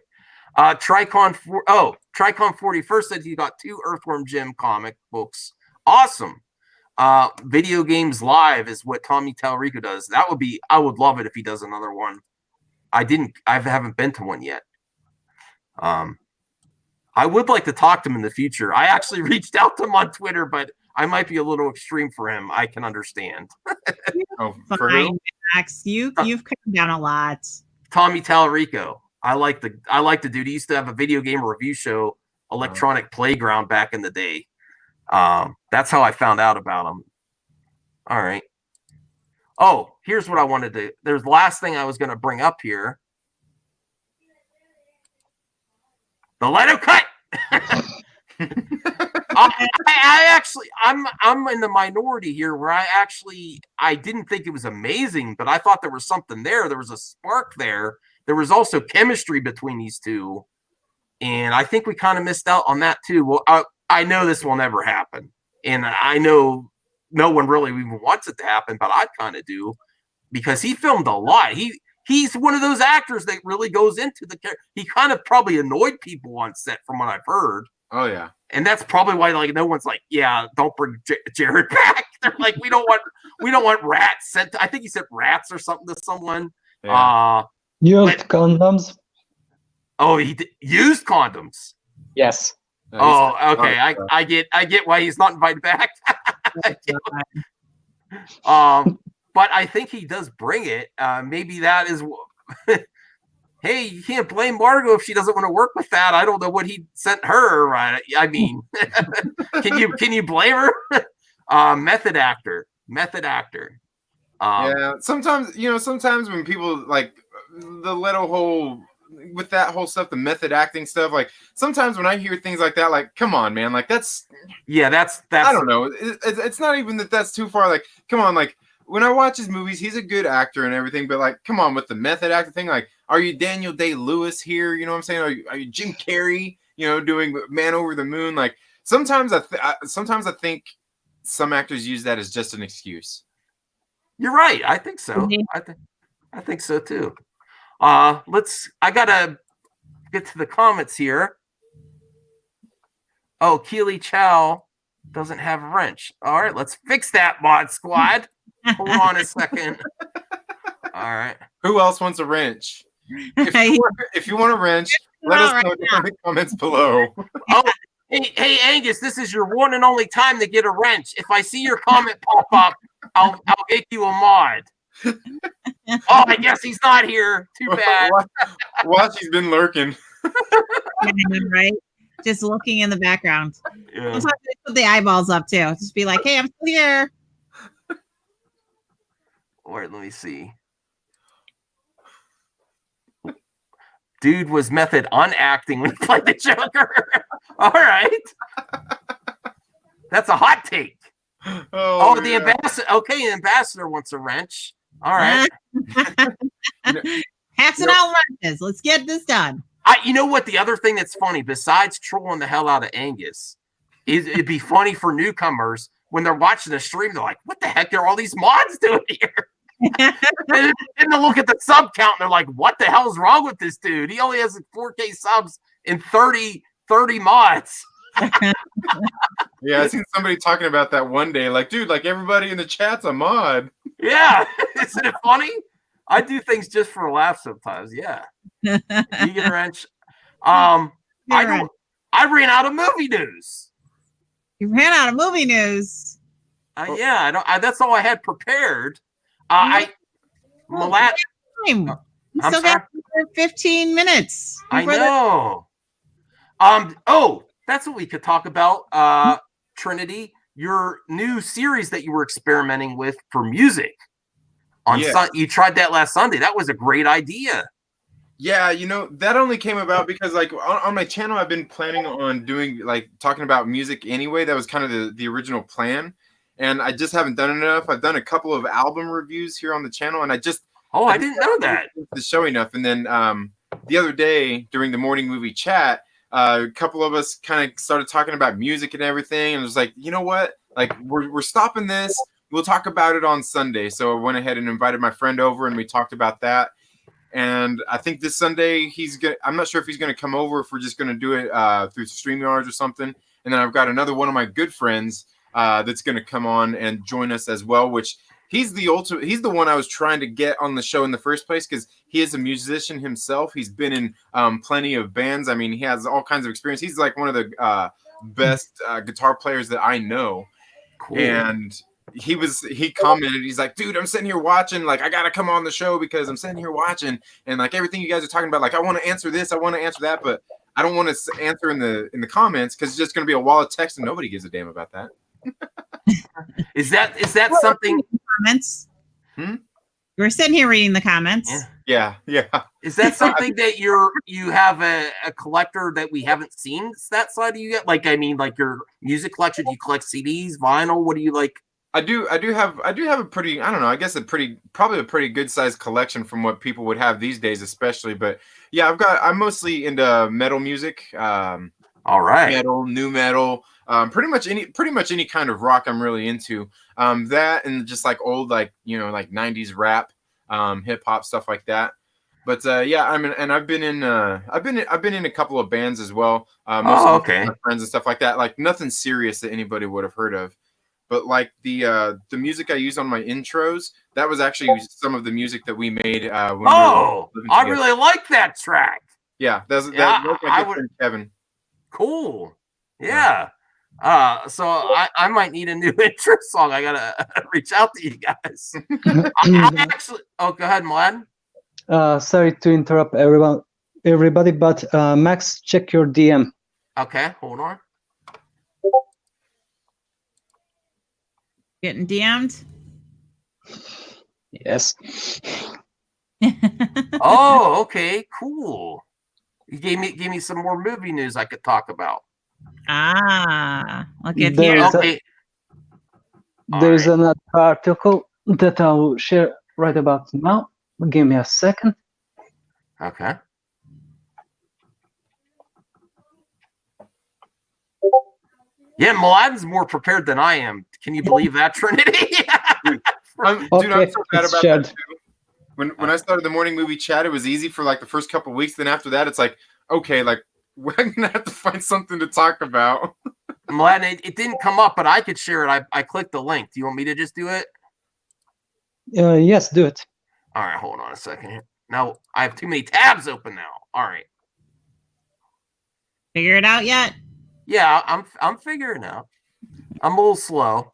Tricon 41st said he got 2 Earthworm Jim comic books. Awesome. Video Games Live is what Tommy Tallarico does. I would love it if he does another one. I haven't been to one yet. I would like to talk to him in the future. I actually reached out to him on Twitter, but I might be a little extreme for him. I can understand. For who? Max, you've come down a lot. Tommy Tallarico. I like the dude. He used to have a video game review show, Electronic Playground, back in the day. That's how I found out about him. All right. Oh, here's what I wanted to. There's the last thing I was going to bring up here. The Leto cut. I'm in the minority here where I didn't think it was amazing, but I thought there was something there. There was a spark there. There was also chemistry between these two. And I think we kind of missed out on that too. Well, I know this will never happen. And I know no one really even wants it to happen, but I kind of do, because he filmed a lot. He's one of those actors that really goes into the character. He kind of probably annoyed people on set from what I've heard. Oh yeah. And that's probably why no one's like, yeah, don't bring Jared back. They're like, we don't want rats sent. I think he said rats or something to someone. Yeah. Used condoms. Oh, he used condoms. Yes. Oh, okay. I get why he's not invited back. But I think he does bring it. Maybe that is. Hey, you can't blame Margot if she doesn't want to work with that. I don't know what he sent her. Right? I mean, can you blame her? Method actor. Yeah, sometimes when people like the little whole with that whole stuff, the method acting stuff, like sometimes when I hear things like that, like come on, man, like that's I don't know, it's not even that's too far. Like come on, like when I watch his movies, he's a good actor and everything, but like come on with the method acting thing. Like, are you Daniel Day-Lewis here? You know what I'm saying? Are you Jim Carrey? You know, doing Man Over the Moon? Like sometimes I think some actors use that as just an excuse. You're right. I think so. I think so too. I gotta get to the comments here. Oh, Keely Chow doesn't have a wrench. All right, let's fix that, Mod Squad. Hold on a second. All right. Who else wants a wrench? If you want a wrench, let us know in the comments below. Oh, hey, Angus, this is your one and only time to get a wrench. If I see your comment pop up, I'll make you a mod. Oh, I guess he's not here. Too bad. Watch, he's been lurking. Right? Just looking in the background. Yeah. Sometimes they put the eyeballs up too. Just be like, hey, I'm still here. All right, let me see. Dude was method unacting when he played the Joker. All right. That's a hot take. Oh, the ambassador. Okay, the ambassador wants a wrench. All right. Passing out wrenches. Let's get this done. You know what? The other thing that's funny, besides trolling the hell out of Angus, is it'd be funny for newcomers when they're watching the stream. They're like, "What the heck are all these mods doing here?" and they'll look at the sub count and they're like, "What the hell's wrong with this dude? He only has 4K subs and 30 mods." Yeah, I seen somebody talking about that one day. Like, dude, like everybody in the chat's a mod. Yeah, isn't it funny? I do things just for a laugh sometimes. Yeah, you get a wrench. I ran out of movie news. You ran out of movie news. Yeah, that's all I had prepared. Malat, you still got 15 minutes. I know. That's what we could talk about. Trinity, your new series that you were experimenting with for music. You tried that last Sunday. That was a great idea. Yeah, that only came about because like on my channel, I've been planning on doing like talking about music anyway. That was kind of the original plan. And I just haven't done enough. I've done a couple of album reviews here on the channel, and I didn't know that. The show enough. And then the other day during the morning movie chat, a couple of us kind of started talking about music and everything, and it was like, you know what? Like we're stopping this. We'll talk about it on Sunday. So I went ahead and invited my friend over, and we talked about that. And I think this Sunday I'm not sure if he's gonna come over, if we're just gonna do it through StreamYard or something. And then I've got another one of my good friends that's gonna come on and join us as well, which he's the one I was trying to get on the show in the first place because he is a musician himself. He's been in plenty of bands. I mean, he has all kinds of experience. He's like one of the best guitar players that I know. Cool. And he commented, he's like, dude, I'm sitting here watching, like I gotta come on the show because I'm sitting here watching, and like everything you guys are talking about, like I want to answer this, I want to answer that, but I don't want to answer in the comments because it's just gonna be a wall of text and nobody gives a damn about that. Is that something? Comments. We're sitting here reading the comments. Yeah. Is that something that you have a collector that we haven't seen that side of you yet? Like, I mean, like your music collection. Do you collect CDs, vinyl? What do you like? I do have a pretty, I don't know, I guess probably a pretty good sized collection from what people would have these days, especially. But yeah, I'm mostly into metal music. All right. Metal, new metal, pretty much any kind of rock I'm really into. That and just like old, like, like 90s rap, hip hop, stuff like that. But yeah, I've been in a couple of bands as well. Okay. My friends and stuff like that. Like nothing serious that anybody would have heard of. But like the music I use on my intros, that was actually some of the music that we made. When I really like that track. Yeah, that's Yeah, my I good would. friend Kevin. Cool. Yeah. So I might need a new intro song. I gotta reach out to you guys. I actually. Oh, go ahead, Mladen. Sorry to interrupt everybody, but Max, check your DM. Okay, hold on. Getting DM'd. Yes. Oh, okay, cool. You gave me some more movie news I could talk about. Look at There here. is Okay. There's All right. another article that I'll share right about now. Give me a second. Okay. Yeah, Mladen's more prepared than I am. Can you believe that, Trinity? Dude, I'm Okay, so bad it's about shared. that too. When I started the morning movie chat, it was easy for like the first couple weeks. Then after that, it's like, okay, like we're gonna have to find something to talk about. Mladen, it didn't come up, but I could share it. I clicked the link. Do you want me to just do it? Yes, do it. All right, hold on a second. Now I have too many tabs open now. All right. Figure it out yet? Yeah, I'm figuring out. I'm a little slow.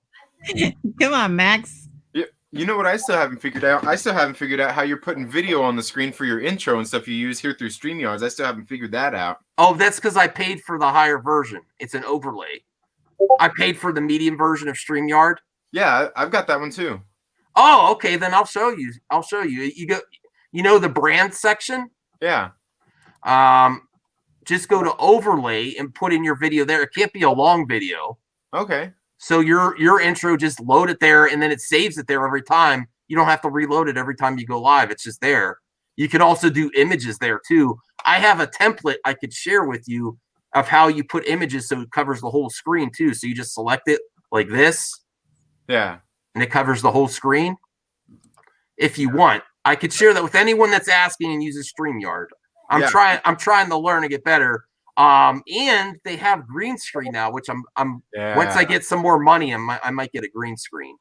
Come on, Max. You know what I still haven't figured out? I still haven't figured out how you're putting video on the screen for your intro and stuff you use here through StreamYards. I still haven't figured that out. Oh, that's because I paid for the higher version. It's an overlay. I paid for the medium version of StreamYard. Yeah, I've got that one too. Oh, okay. Then I'll show you. You know the brand section? Yeah. Just go to overlay and put in your video there. It can't be a long video. Okay. So your intro, just load it there, and then it saves it there every time. You don't have to reload it every time you go live. It's just there. You could also do images there too. I have a template I could share with you of how you put images so it covers the whole screen too. So you just select it like this. Yeah. And it covers the whole screen. If you want, I could share that with anyone that's asking and uses StreamYard. I'm trying to learn to get better. And they have green screen now, which I'm once I get some more money, I might get a green screen.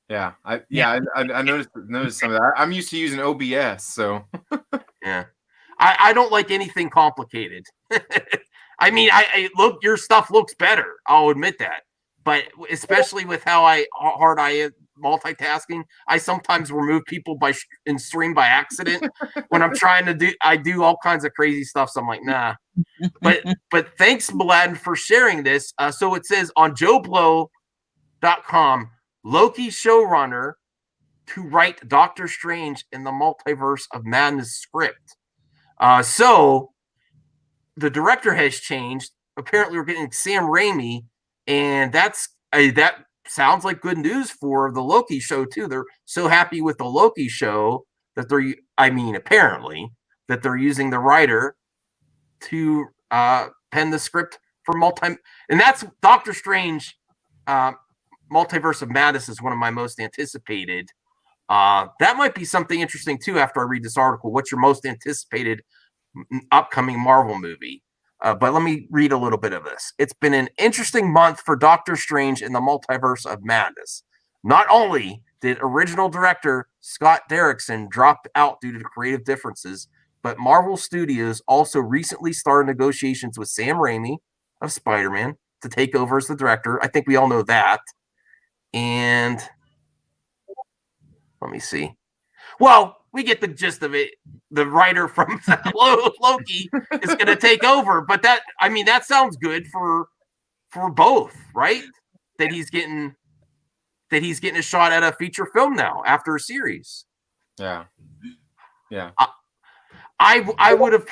Yeah. I noticed some of that. I'm used to using OBS, so yeah. I don't like anything complicated. I mean, I look, your stuff looks better. I'll admit that. But especially with how hard I am multitasking, I sometimes remove people in stream by accident when I'm trying to do all kinds of crazy stuff. So I'm like, nah. But thanks, Mladen, for sharing this. So it says on JoeBlow.com, Loki showrunner to write Doctor Strange in the Multiverse of Madness script. So the director has changed. Apparently, we're getting Sam Raimi. And that sounds like good news for the Loki show too. They're so happy with the Loki show that apparently that they're using the writer to pen the script for and that's Doctor Strange. Multiverse of Madness is one of my most anticipated. That might be something interesting too. After I read this article, what's your most anticipated upcoming Marvel movie? But let me read a little bit of this. It's been an interesting month for Doctor Strange in the Multiverse of Madness. Not only did original director Scott Derrickson drop out due to creative differences, but Marvel Studios also recently started negotiations with Sam Raimi of Spider-Man to take over as the director. I think we all know that. And let me see. Well, we get the gist of it. The writer from Loki is going to take over, but that sounds good for both, right? That he's getting a shot at a feature film now after a series. Yeah. I would have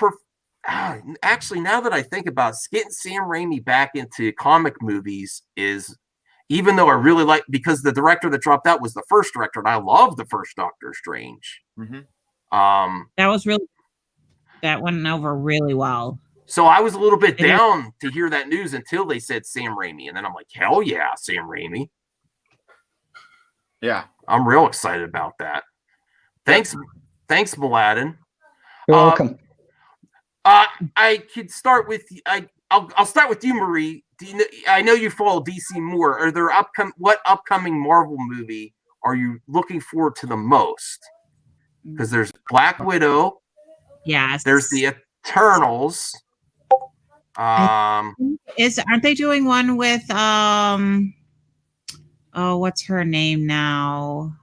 actually, now that I think about it, getting Sam Raimi back into comic movies is, even though I really like, because the director that dropped out was the first director, and I love the first Doctor Strange. Mm-hmm. That went over really well. So I was a little bit down to hear that news until they said Sam Raimi, and then I'm like, hell yeah, Sam Raimi. Yeah, I'm real excited about that. Thanks, Mladen. You're welcome. I could start with I'll start with you, Marie. I know you follow DC more. Are there what upcoming Marvel movie are you looking forward to the most? Because there's Black Widow. Yes. There's the Eternals. Aren't they doing one with oh, what's her name now?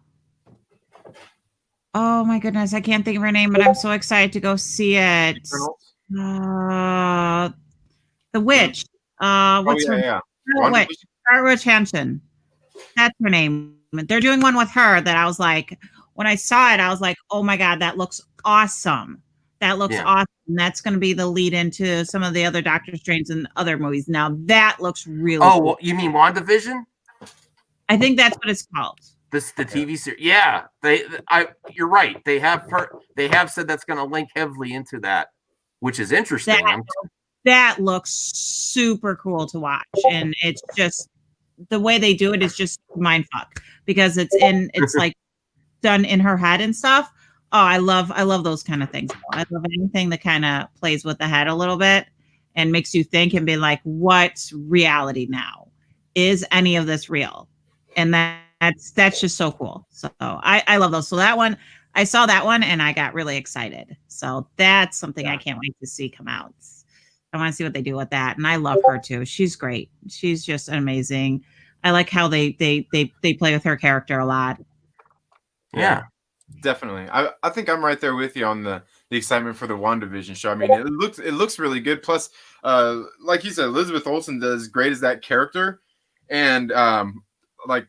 Oh my goodness, I can't think of her name, but I'm so excited to go see it. Eternals? The witch. What's her yeah. Scarlet Witch? Scarlet Witch Hampton. That's her name. They're doing one with her that I was like, when I saw it, I was like, oh my God, that looks awesome. That looks awesome. That's going to be the lead into some of the other Doctor Strange and other movies. Now that looks really cool. Well, you mean WandaVision? I think that's what it's called. The TV series. Yeah, you're right. They have said that's going to link heavily into that, which is interesting. That looks super cool to watch, and it's just the way they do it is just mindfuck because it's like done in her head and stuff. Oh, I love those kind of things. I love anything that kind of plays with the head a little bit and makes you think and be like, what's reality now? Is any of this real? And that's just so cool. So I love those. So that one, I saw that one and I got really excited. So that's something I can't wait to see come out. I want to see what they do with that. And I love her too. She's great. She's just amazing. I like how they play with her character a lot. Yeah. Definitely. I think I'm right there with you on the excitement for the WandaVision show. I mean, it looks really good. Plus, like you said, Elizabeth Olsen does great as that character. And like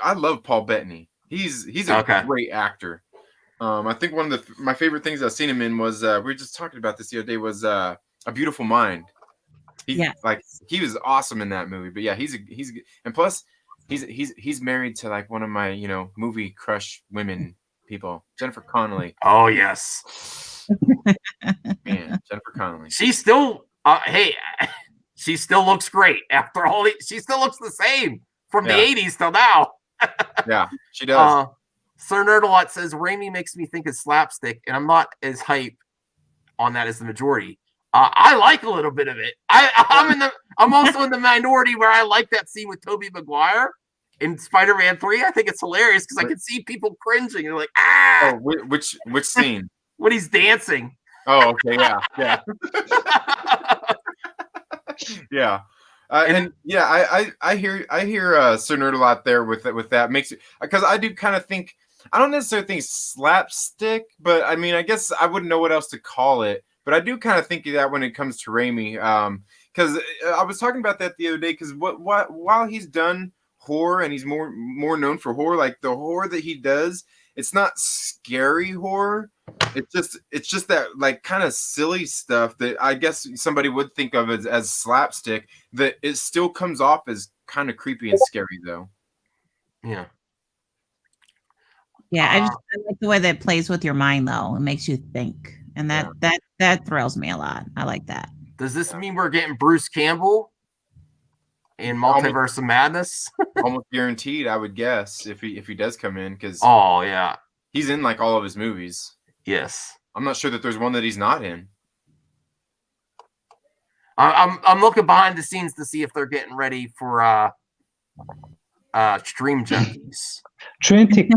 I love Paul Bettany. He's a great actor. I think one of my favorite things I've seen him in was we were just talking about this the other day was A Beautiful Mind. He was awesome in that movie. But yeah, he's and plus he's married to like one of my movie crush women people, Jennifer Connelly. Oh yes, man, Jennifer Connelly. She's still she still looks great after all. She still looks the same from the 80s till now. Yeah, she does. Sir Nerdalot says Raimi makes me think of slapstick, and I'm not as hype on that as the majority. I like a little bit of it. I'm also in the minority where I like that scene with Tobey Maguire in Spider-Man 3. I think it's hilarious because I can see people cringing. They're like, ah. Oh, which scene? When he's dancing. Oh, okay, yeah. Yeah. And yeah, I hear Sir Nerd a lot there with that. Makes it because I do kind of think I don't necessarily think slapstick, but I mean I guess I wouldn't know what else to call it. But I do kind of think of that when it comes to Raimi, because I was talking about that the other day. Because while he's done horror and he's more known for horror, like the horror that he does, it's not scary horror. It's just that like kind of silly stuff that I guess somebody would think of as slapstick. That it still comes off as kind of creepy and scary though. Yeah. Yeah, I like the way that it plays with your mind though. It makes you think. And that thrills me a lot. I like that. Does this mean we're getting Bruce Campbell in Multiverse of Madness? Almost guaranteed, I would guess, if he does come in, because he's in like all of his movies. Yes, I'm not sure that there's one that he's not in. I'm looking behind the scenes to see if they're getting ready for Stream Junkies. Trinity.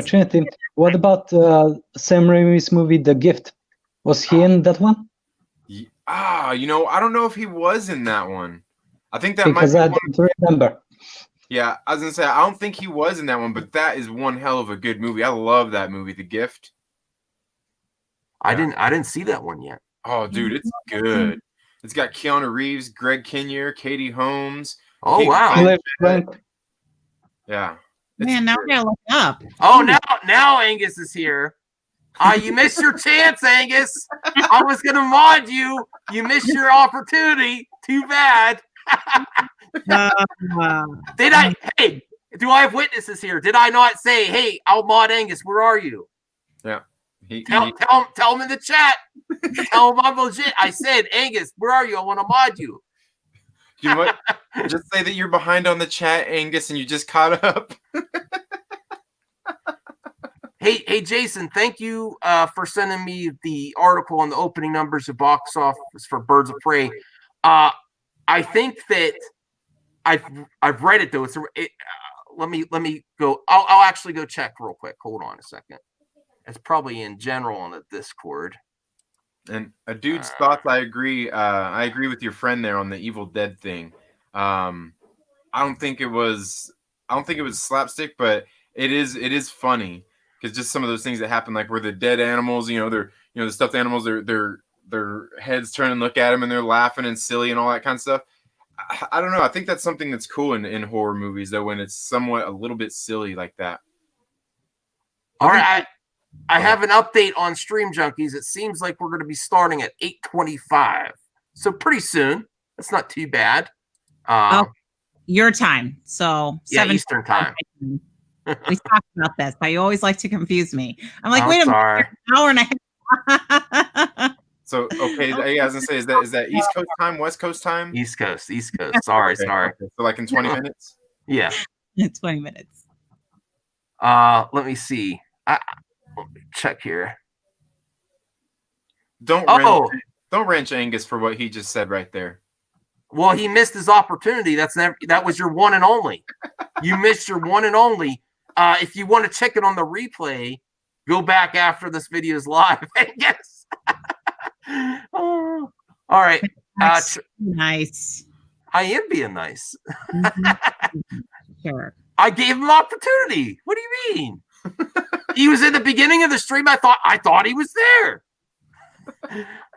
Trinity. What about Sam Raimi's movie The Gift? Was he in that one? I don't know if he was in that one. I think that because might I don't remember. Yeah, I was gonna say I don't think he was in that one, but that is one hell of a good movie. I love that movie, The Gift. I didn't see that one yet. Oh, dude, it's good. It's got Keanu Reeves, Greg Kinnear, Katie Holmes. Oh wow! Yeah. Man, now we're gonna look up. Oh, now Angus is here. You missed your chance, Angus. I was gonna mod you. You missed your opportunity. Too bad. Did I? Hey, do I have witnesses here? Did I not say, "Hey, I'll mod Angus"? Where are you? Yeah. Tell him in the chat. Tell him I'm legit. I said, Angus, where are you? I want to mod you. You might just say that you're behind on the chat, Angus, and you just caught up. Hey, Jason, thank you for sending me the article on the opening numbers of box office for Birds of Prey. I think that I've read it though. Let me go. I'll actually go check real quick. Hold on a second. It's probably in general on the Discord. And a dude's thoughts, I agree. I agree with your friend there on the Evil Dead thing. I don't think it was slapstick, but it is funny because just some of those things that happen, like where the dead animals, they're the stuffed animals, their heads turn and look at them and they're laughing and silly and all that kind of stuff. I don't know. I think that's something that's cool in horror movies, though, when it's somewhat a little bit silly like that. All right, I have an update on Stream Junkies. It seems like we're going to be starting at 8:25, so pretty soon. That's not too bad. Your time, so yeah, Eastern time. We talked about this, but you always like to confuse me. I'm like, wait a minute, an hour and a half. So okay, I was gonna say, is that East Coast time, West Coast time? East Coast. Sorry. Okay. So like in 20 minutes? Yeah. 20 minutes. Let me see. Let me check here. Don't wrench Angus for what he just said right there. Well, he missed his opportunity. That was your one and only. You missed your one and only. If you want to check it on the replay, go back after this video is live. Yes. Oh, all right. Nice. I am being nice. Sure. I gave him opportunity. What do you mean? He was in the beginning of the stream. I thought he was there.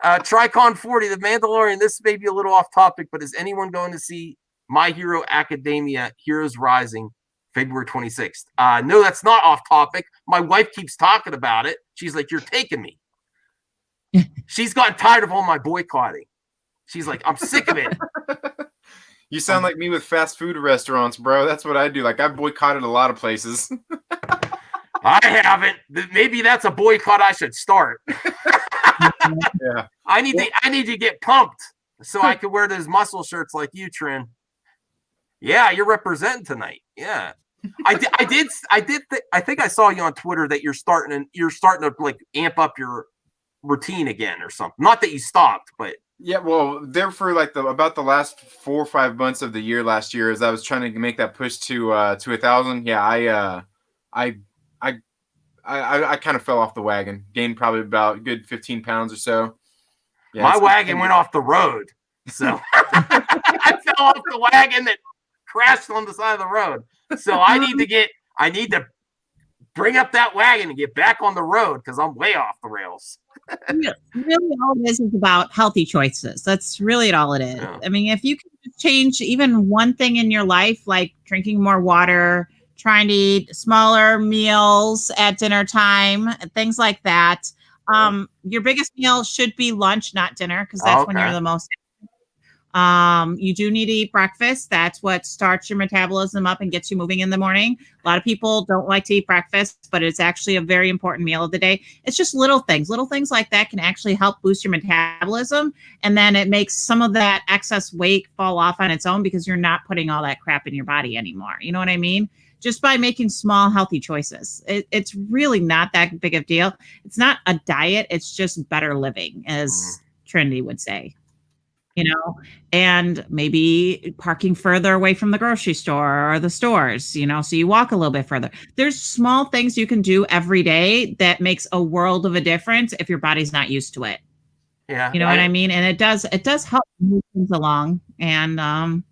Tricon 40, The Mandalorian. This may be a little off topic, but is anyone going to see My Hero Academia Heroes Rising February 26th? No, that's not off topic. My wife keeps talking about it. She's like, you're taking me. She's gotten tired of all my boycotting. She's like, I'm sick of it. You sound like me with fast food restaurants, bro. That's what I do. Like, I've boycotted a lot of places. I haven't. Maybe that's a boycott I should start. Yeah. I need to get pumped so I can wear those muscle shirts like you, Trin. Yeah, you're representing tonight. Yeah. I think I saw you on Twitter that you're starting to like amp up your routine again or something. Not that you stopped, but yeah, well, there for like about the last 4 or 5 months of the year last year, as I was trying to make that push to 1,000. Yeah, I kind of fell off the wagon. Gained probably about a good 15 pounds or so. Yeah, my wagon went off the road, so I fell off the wagon that crashed on the side of the road. So I need to bring up that wagon and get back on the road because I'm way off the rails. Really, all it is about healthy choices. That's really all it is. Yeah. I mean, if you can change even one thing in your life, like drinking more water, trying to eat smaller meals at dinner time, things like that. Your biggest meal should be lunch, not dinner, because that's when you're the most. You do need to eat breakfast. That's what starts your metabolism up and gets you moving in the morning. A lot of people don't like to eat breakfast, but it's actually a very important meal of the day. It's just little things like that can actually help boost your metabolism. And then it makes some of that excess weight fall off on its own because you're not putting all that crap in your body anymore. You know what I mean? Just by making small, healthy choices. It's really not that big of a deal. It's not a diet. It's just better living, as Trinity would say. You know, and maybe parking further away from the grocery store or the stores, you know, so you walk a little bit further. There's small things you can do every day that makes a world of a difference if your body's not used to it. Yeah. You know what I mean? And it does help move things along. And,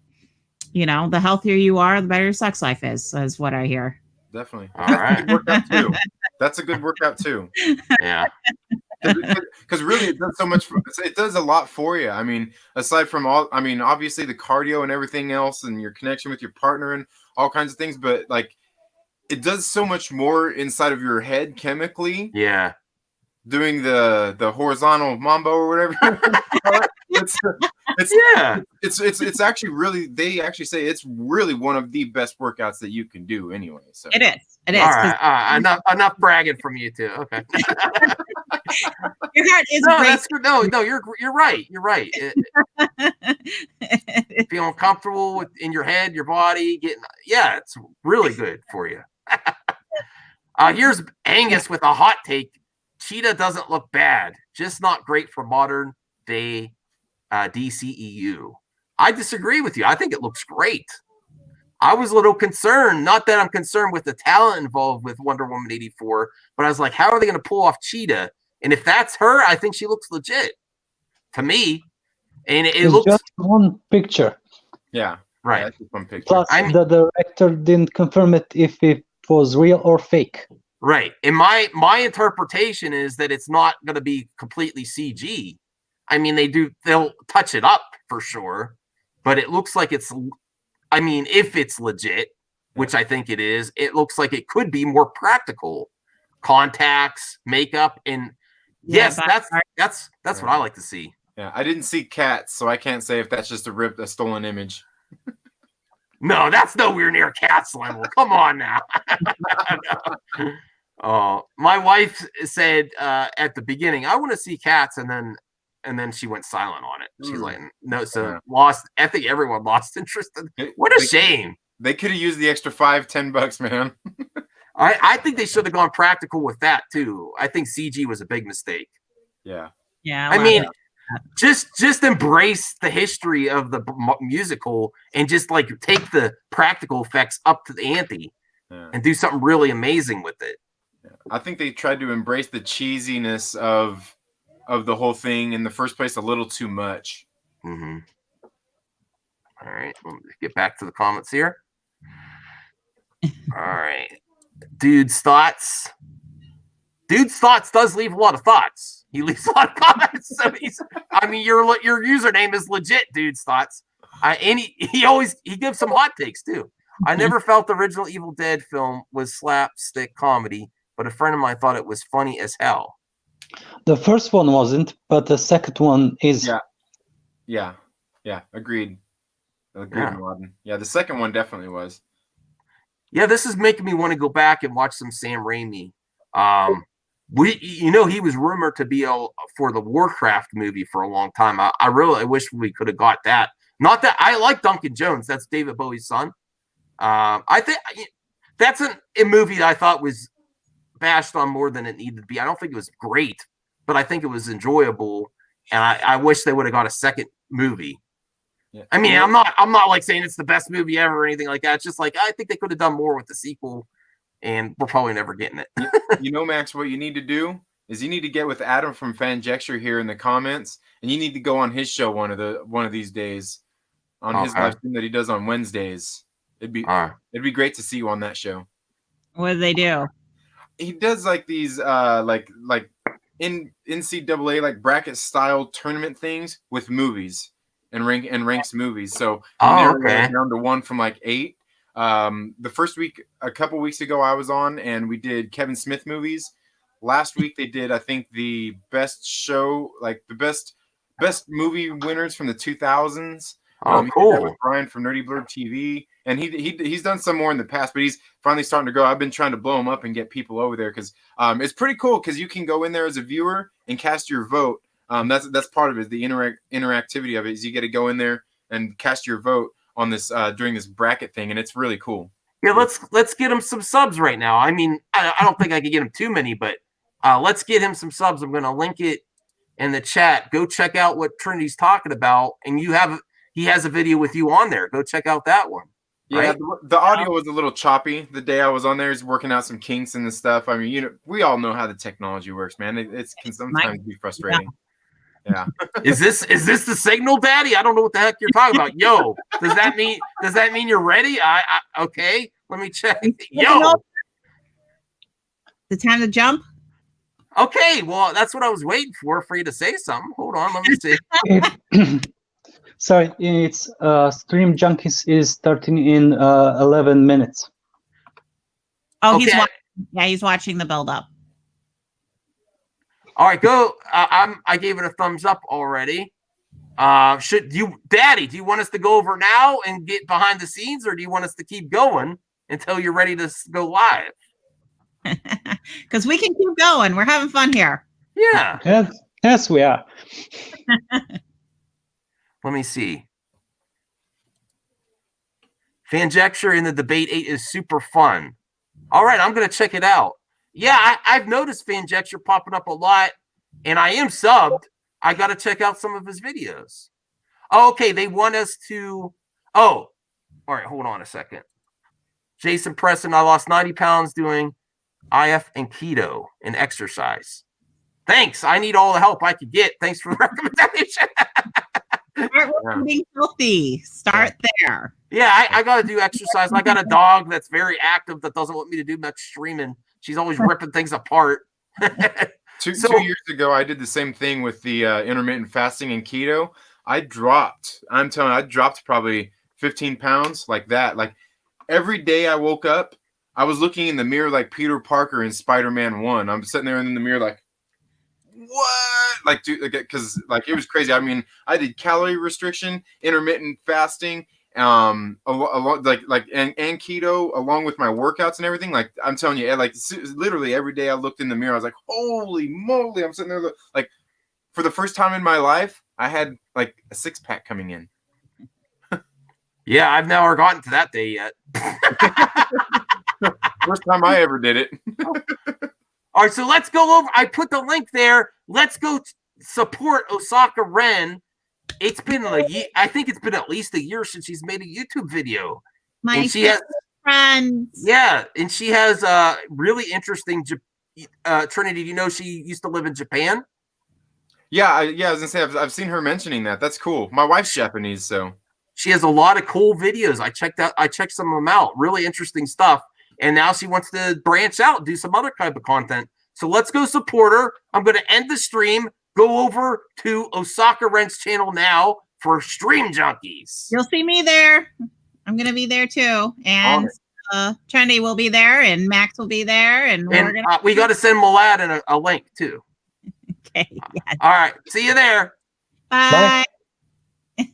you know, the healthier you are, the better your sex life is what I hear. Definitely. All right. That's a good workout too. Yeah. Because really it does a lot for you. I mean, aside from obviously the cardio and everything else and your connection with your partner and all kinds of things, but like it does so much more inside of your head chemically. Yeah. Doing the horizontal mambo or whatever. It's actually really, they actually say it's really one of the best workouts that you can do anyway. So it is. All right. Enough bragging from you two. Okay. Your heart is no, great. that's good. No, you're right. You're right. Feeling comfortable in your head, your body, it's really good for you. Here's Angus with a hot take. Cheetah doesn't look bad, just not great for modern day DCEU. I disagree with you. I think it looks great. I was a little concerned, not that I'm concerned with the talent involved with Wonder Woman 84, but I was like, how are they going to pull off Cheetah And if that's her, I think she looks legit to me. And it It's looks just one picture. Yeah. right. Yeah, that's just one picture. Plus, the director didn't confirm it if it was real or fake. Right. And my interpretation is that it's not going to be completely CG. I mean, they'll touch it up for sure, but it looks like it's, I mean, if it's legit, which I think it is, it looks like it could be more practical. Contacts, makeup, and yes, that's what I like to see. Yeah, I didn't see Cats, so I can't say if that's just a stolen image. No, that's nowhere near Cats level. Come on now. No. Oh, my wife said at the beginning, I want to see Cats, and then she went silent on it. She's like, no, so lost. I think everyone lost interest. What a shame. They could have used the extra $5-10, man. I think they should have gone practical with that too. I think CG was a big mistake. Yeah. Yeah. I mean, just embrace the history of the musical and just like take the practical effects up to the ante and do something really amazing with it. Yeah. I think they tried to embrace the cheesiness of the whole thing in the first place a little too much. Mm-hmm. All right, let me get back to the comments here. All right, Dude's thoughts. Dude's thoughts does leave a lot of thoughts. He leaves a lot of comments. So I mean, your username is legit, Dude's thoughts. And he gives some hot takes too. I never felt the original Evil Dead film was slapstick comedy, but a friend of mine thought it was funny as hell. The first one wasn't, but the second one is. Yeah. Agreed. Martin. Yeah, the second one definitely was. Yeah, this is making me want to go back and watch some Sam Raimi. He was rumored to be for the Warcraft movie for a long time. I really wish we could have got that. Not that I like Duncan Jones. That's David Bowie's son. I think that's a movie that I thought was bashed on more than it needed to be. I don't think it was great, but I think it was enjoyable. And I wish they would have got a second movie. Yeah. I mean, I'm not like saying it's the best movie ever or anything like that. It's just like I think they could have done more with the sequel, and we're probably never getting it. Max, what you need to do is you need to get with Adam from Fanjecture here in the comments, and you need to go on his show one of these days on his live stream that he does on Wednesdays. It'd be great to see you on that show. What do they do? He does like these like in NCAA like bracket style tournament things with movies. And ranks movies. So down to 1 from like 8. The first week, a couple weeks ago, I was on and we did Kevin Smith movies. Last week they did, I think, the best show, like the best movie winners from the 2000s. Oh, He cool. did that with Brian from Nerdy Blurb TV, and he's done some more in the past, but he's finally starting to go. I've been trying to blow him up and get people over there because it's pretty cool because you can go in there as a viewer and cast your vote. That's part of it. The interactivity of it is you get to go in there and cast your vote on this during this bracket thing, and it's really cool. Yeah, let's get him some subs right now. I mean, I don't think I could get him too many, but let's get him some subs. I'm going to link it in the chat. Go check out what Trinity's talking about, and he has a video with you on there. Go check out that one. Yeah, right? the audio was a little choppy the day I was on there. Is working out some kinks and the stuff. I mean, we all know how the technology works, man. It can sometimes be frustrating. Yeah. Is this the signal, Daddy? I don't know what the heck you're talking about. Yo, does that mean you're ready? I okay. Let me check. Yo. The time to jump? Okay, well, that's what I was waiting for you to say something. Hold on, let me see. Sorry, it's Stream Junkies is starting in 11 minutes. Oh, Okay. he's watching the build up. All right, go. I gave it a thumbs up already. Daddy, do you want us to go over now and get behind the scenes, or do you want us to keep going until you're ready to go live? Because we can keep going. We're having fun here. Yeah. Yes, we are. Let me see. Fanjecture in the Debate 8 is super fun. All right, I'm going to check it out. Yeah, I've noticed Fanjecture popping up a lot, and I am subbed. I got to check out some of his videos. Oh, okay, they want us to... Oh, all right, hold on a second. Jason Preston, I lost 90 pounds doing IF and keto and exercise. Thanks. I need all the help I could get. Thanks for the recommendation. Start with eating healthy. Start there. Yeah, I got to do exercise. I got a dog that's very active that doesn't want me to do much streaming. She's always ripping things apart. Two years ago, I did the same thing with the intermittent fasting and keto. I'm telling you, I dropped probably 15 pounds like that. Like every day I woke up, I was looking in the mirror like Peter Parker in Spider-Man 1. I'm sitting there in the mirror like, what? Like, dude, because like it was crazy. I mean, I did calorie restriction, intermittent fasting, and keto along with my workouts and everything. Like I'm telling you, like literally every day I looked in the mirror, I was like, holy moly! I'm sitting there like, for the first time in my life, I had like a 6-pack coming in. Yeah, I've never gotten to that day yet. First time I ever did it. All right, so let's go over. I put the link there. Let's go support Osaka Ren. It's been I think it's been at least a year since she's made a YouTube video. My friends. Yeah, and she has really interesting. Trinity, do you know she used to live in Japan? Yeah, I was gonna say I've seen her mentioning that. That's cool. My wife's Japanese, so she has a lot of cool videos. I checked some of them out. Really interesting stuff. And now she wants to branch out and do some other type of content. So let's go support her. I'm going to end the stream. Go over to Osaka Ren's channel now for Stream Junkies. You'll see me there. I'm going to be there too. And Trendy will be there and Max will be there. And we got to send Malad a link too. Okay. Yes. All right. See you there. Bye. Bye.